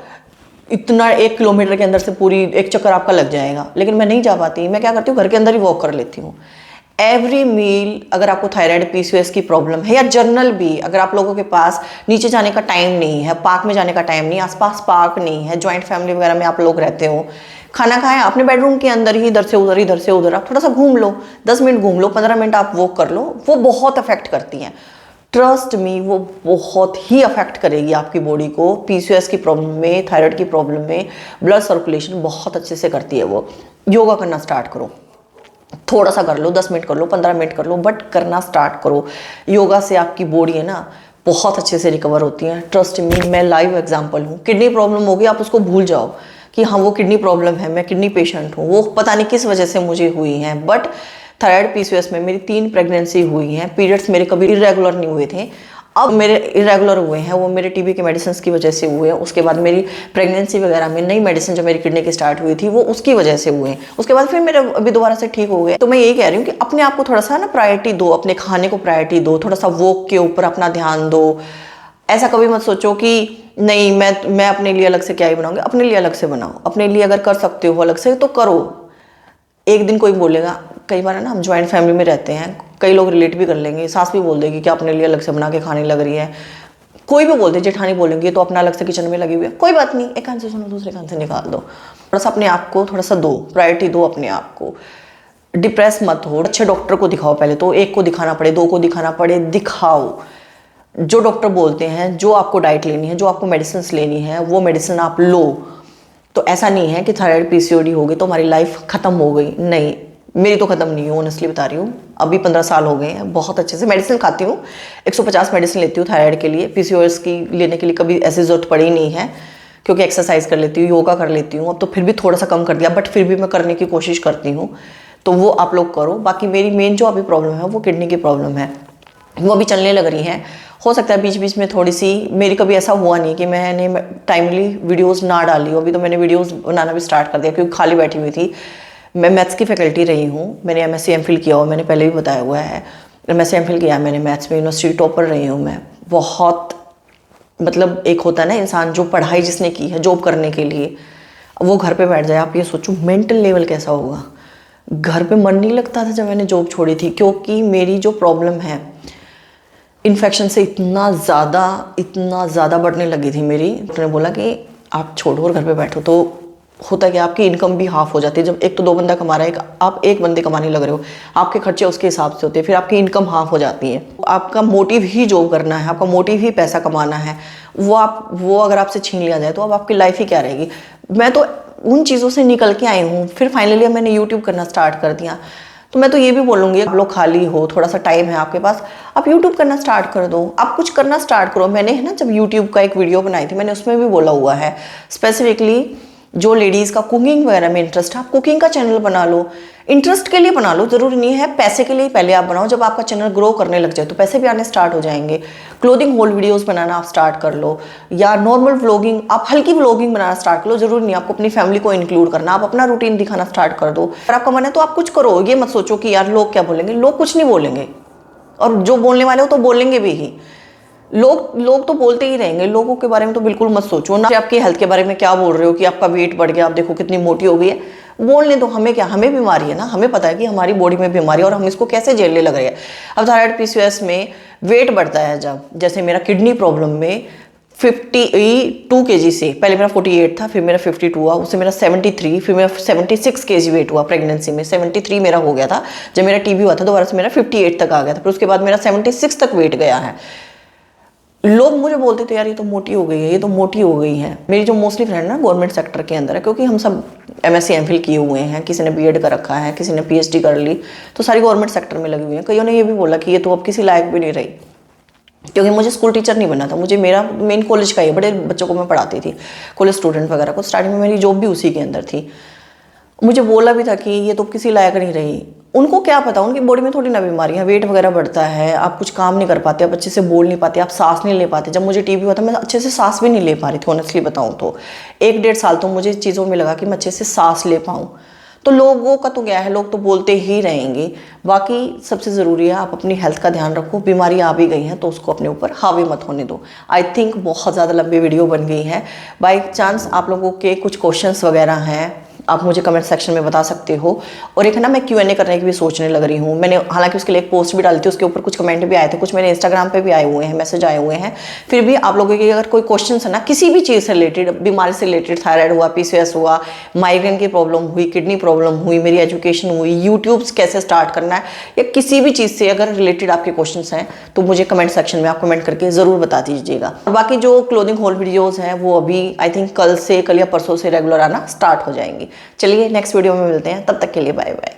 इतना 1 किलोमीटर के अंदर से पूरी एक चक्कर आपका लग जाएगा, लेकिन मैं नहीं जा पाती। मैं क्या करती हूँ घर के अंदर ही वॉक कर लेती हूँ। एवरी मील, अगर आपको थायराइड पीसीओएस की प्रॉब्लम है या जनरल भी, अगर आप लोगों के पास नीचे जाने का टाइम नहीं है, पार्क में जाने का टाइम नहीं, आसपास पार्क नहीं है, जॉइंट फैमिली वगैरह में आप लोग रहते हो, खाना खाएं अपने बेडरूम के अंदर ही, इधर से उधर इधर से उधर, आप थोड़ा सा घूम लो, 10 मिनट घूम लो, 15 मिनट आप वॉक कर लो, वो बहुत अफेक्ट करती हैं। ट्रस्ट मी, वो बहुत ही अफेक्ट करेगी आपकी बॉडी को। पीसीओएस की प्रॉब्लम में, थायराइड की प्रॉब्लम में ब्लड सर्कुलेशन बहुत अच्छे से करती है वो। योगा करना स्टार्ट करो, थोड़ा सा कर लो, 10 मिनट कर लो, 15 मिनट कर लो, बट करना स्टार्ट करो। योगा से आपकी बॉडी है ना बहुत अच्छे से रिकवर होती है। ट्रस्ट मी, मैं लाइव एग्जांपल हूँ। किडनी प्रॉब्लम होगी, आप उसको भूल जाओ कि हाँ वो किडनी प्रॉब्लम है, मैं किडनी पेशेंट हूँ, वो पता नहीं किस वजह से मुझे हुई है। बट थायराइड पीसीओएस में मेरी 3 प्रेगनेंसी हुई हैं, पीरियड्स मेरे कभी इरेगुलर नहीं हुए थे, अब मेरे इरेगुलर हुए हैं, वो मेरे टीबी के मेडिसिन की वजह से हुए हैं। उसके बाद मेरी प्रेगनेंसी वगैरह में नई मेडिसिन जो मेरी किडनी की स्टार्ट हुई थी वो उसकी वजह से हुए हैं। उसके बाद फिर मेरे अभी दोबारा से ठीक हो गए। तो मैं यही कह रही हूँ कि अपने आप को थोड़ा सा ना प्रायोरिटी दो, अपने खाने को प्रायोरिटी दो, थोड़ा सा वॉक के ऊपर अपना ध्यान दो। ऐसा कभी मत सोचो कि नहीं मैं अपने लिए अलग से क्या ही बनाऊंगी, अपने लिए अलग से बनाओ। अपने लिए अगर कर सकते हो अलग से तो करो। एक दिन कोई बोलेगा, कई बार है ना हम ज्वाइंट फैमिली में रहते हैं, कई लोग रिलेट भी कर लेंगे, सास भी बोल देगी कि अपने लिए अलग से बना के खाने लग रही है, कोई भी बोलते, जेठानी बोलेंगे तो अपना अलग से किचन में लगी हुई है। कोई बात नहीं, एक कान से सुनो दूसरे कान से निकाल दो। थोड़ा सा अपने आप को थोड़ा सा दो, प्रायोरिटी दो अपने आप को। डिप्रेस मत हो, अच्छे डॉक्टर को दिखाओ। पहले तो 1 को दिखाना पड़े, 2 को दिखाना पड़े, दिखाओ। जो डॉक्टर बोलते हैं, जो आपको डाइट लेनी है, जो आपको मेडिसिन लेनी है, वो मेडिसिन आप लो। तो ऐसा नहीं है कि थायराइड पीसीओडी हो गई तो हमारी लाइफ खत्म हो गई, नहीं, मेरी तो खत्म नहीं हुई, ऑनेस्टली बता रही हूँ। अभी 15 साल हो गए हैं, बहुत अच्छे से मेडिसिन खाती हूँ, 150 मेडिसिन लेती हूँ थायराइड के लिए। पीसीओएस की लेने के लिए कभी ऐसी जरूरत पड़ी नहीं है, क्योंकि एक्सरसाइज कर लेती हूँ, योगा कर लेती हूँ। अब तो फिर भी थोड़ा सा कम कर दिया, बट फिर भी मैं करने की कोशिश करती हूँ, तो वो आप लोग करो। बाकी मेरी मेन जो अभी प्रॉब्लम है वो किडनी की प्रॉब्लम है, वो अभी चलने लग रही है। हो सकता है बीच बीच में थोड़ी सी, मेरी कभी ऐसा हुआ नहीं कि मैंने टाइमली वीडियोस ना डाली हो। अभी तो मैंने वीडियोस बनाना भी स्टार्ट कर दिया, क्योंकि खाली बैठी हुई थी। मैं मैथ्स की फैकल्टी रही हूँ, मैंने एमएससी एमफिल किया हुआ, मैंने पहले भी बताया हुआ है। एमएससी एमफिल किया मैंने मैथ्स में, यूनिवर्सिटी टॉपर रही हूँ मैं। बहुत मतलब एक होता है ना इंसान जो पढ़ाई जिसने की है जॉब करने के लिए, वो घर पे बैठ जाए, आप ये सोचो मेंटल लेवल कैसा होगा। घर पे मन नहीं लगता था जब मैंने जॉब छोड़ी थी, क्योंकि मेरी जो प्रॉब्लम है इन्फेक्शन से इतना ज़्यादा बढ़ने लगी थी मेरी। डॉक्टर ने बोला कि आप छोड़ो और घर पे बैठो। तो होता है कि आपकी इनकम भी हाफ हो जाती है। जब एक तो 2 बंदा कमा रहा है, आप एक बंदे कमाने लग रहे हो, आपके खर्चे उसके हिसाब से होते हैं, फिर आपकी इनकम हाफ हो जाती है। आपका मोटिव ही जॉब करना है, आपका मोटिव ही पैसा कमाना है, वो अगर आपसे छीन लिया जाए तो अब आपकी लाइफ ही क्या रहेगी। मैं तो उन चीज़ों से निकल के आई हूँ, फिर फाइनली मैंने यूट्यूब करना स्टार्ट कर दिया। तो मैं तो ये भी बोलूँगी, आप लोग खाली हो, थोड़ा सा टाइम है आपके पास, आप यूट्यूब करना स्टार्ट कर दो, आप कुछ करना स्टार्ट करो। मैंने है ना जब यूट्यूब का एक वीडियो बनाई थी, मैंने उसमें भी बोला हुआ है स्पेसिफिकली जो लेडीज़ का कुकिंग वगैरह में इंटरेस्ट है, आप कुकिंग का चैनल बना लो, इंटरेस्ट के लिए बना लो, ज़रूरी नहीं है पैसे के लिए पहले आप बनाओ। जब आपका चैनल ग्रो करने लग जाए तो पैसे भी आने स्टार्ट हो जाएंगे। क्लोथिंग हॉल वीडियोस बनाना आप स्टार्ट कर लो, या नॉर्मल व्लॉगिंग, आप हल्की व्लॉगिंग बनाना स्टार्ट कर लो। ज़रूरी नहीं आपको अपनी फैमिली को इंक्लूड करना, आप अपना रूटीन दिखाना स्टार्ट कर दो। अगर आपका मन है तो आप कुछ करो, ये मत सोचो कि यार लोग क्या बोलेंगे। लोग कुछ नहीं बोलेंगे, और जो बोलने वाले हो तो बोलेंगे भी ही। लोग तो बोलते ही रहेंगे, लोगों के बारे में तो बिल्कुल मत सोचो ना। आपकी हेल्थ के बारे में क्या बोल रहे हो कि आपका वेट बढ़ गया, आप देखो कितनी मोटी हो गई है, बोलने दो। हमें क्या, हमें बीमारी है ना, हमें पता है कि हमारी बॉडी में बीमारी है और हम इसको कैसे झेलने लग रहे हैं। अब थायराइड PCOS में वेट बढ़ता है, जब जैसे मेरा किडनी प्रॉब्लम में 52 kg से, पहले मेरा 48 था, फिर मेरा 52 हुआ, उससे मेरा 73, फिर मेरा 76 kg वेट हुआ। प्रेगनेंसी में 73 मेरा हो गया था, जब मेरा TB हुआ था दोबारा से मेरा 58 तक आ गया था, फिर उसके बाद मेरा 76 तक वेट गया है। लोग मुझे बोलते थे यार ये तो मोटी हो गई है, ये तो मोटी हो गई है। मेरी जो मोस्टली फ्रेंड ना गवर्नमेंट सेक्टर के अंदर है, क्योंकि हम सब MSc MPhil किए हुए हैं, किसी ने B.Ed कर रखा है, किसी ने PhD कर ली, तो सारी गवर्नमेंट सेक्टर में लगी हुई है। कईयों ने ये भी बोला कि ये तो अब किसी लायक भी नहीं रही, क्योंकि मुझे स्कूल टीचर नहीं बनना था, मुझे मेरा मेन कॉलेज का ही, बड़े बच्चों को मैं पढ़ाती थी, कॉलेज स्टूडेंट वगैरह को। स्टार्टिंग में मेरी जॉब भी उसी के अंदर थी। मुझे बोला भी था कि ये तो किसी लायक नहीं रही। उनको क्या पता, उनकी बॉडी में थोड़ी ना बीमारी है, वेट वगैरह बढ़ता है, आप कुछ काम नहीं कर पाते, आप अच्छे से बोल नहीं पाते, आप सांस नहीं ले पाते। जब मुझे TB हुआ था मैं अच्छे से सांस भी नहीं ले पा रही थी, ऑनेस्टली बताऊँ तो 1-1.5 साल तो मुझे चीज़ों में लगा कि मैं अच्छे से सांस ले पाऊँ। तो लोगों का तो क्या है, लोग तो बोलते ही रहेंगे। बाकी सबसे ज़रूरी है आप अपनी हेल्थ का ध्यान रखो। बीमारी आ भी गई है तो उसको अपने ऊपर हावी मत होने दो। आई थिंक बहुत ज़्यादा लंबी वीडियो बन गई है। बाई चांस आप लोगों के कुछ क्वेश्चंस वगैरह हैं, आप मुझे कमेंट सेक्शन में बता सकते हो। और एक है ना, मैं Q&A करने की भी सोचने लग रही हूँ। मैंने हालांकि उसके लिए एक पोस्ट भी डाली थी, उसके ऊपर कुछ कमेंट भी आए थे, कुछ मेरे इंस्टाग्राम पे भी आए हुए हैं, मैसेज आए हुए हैं। फिर भी आप लोगों के अगर कोई क्वेश्चन है ना, किसी भी चीज़ से रिलेटेड, बीमारी से रिलेटेड, थायराइड हुआ, PCOS हुआ, माइग्रेन की प्रॉब्लम हुई, किडनी प्रॉब्लम हुई, मेरी एजुकेशन हुई, यूट्यूब कैसे स्टार्ट करना है, या किसी भी चीज़ से अगर रिलेटेड आपके क्वेश्चन हैं तो मुझे कमेंट सेक्शन में आप कमेंट करके ज़रूर बता दीजिएगा। और बाकी जो क्लोथिंग हॉल वीडियोज़ हैं वो अभी आई थिंक कल या परसों से रेगुलर आना स्टार्ट हो जाएंगी। चलिए नेक्स्ट वीडियो में मिलते हैं, तब तक के लिए बाय बाय।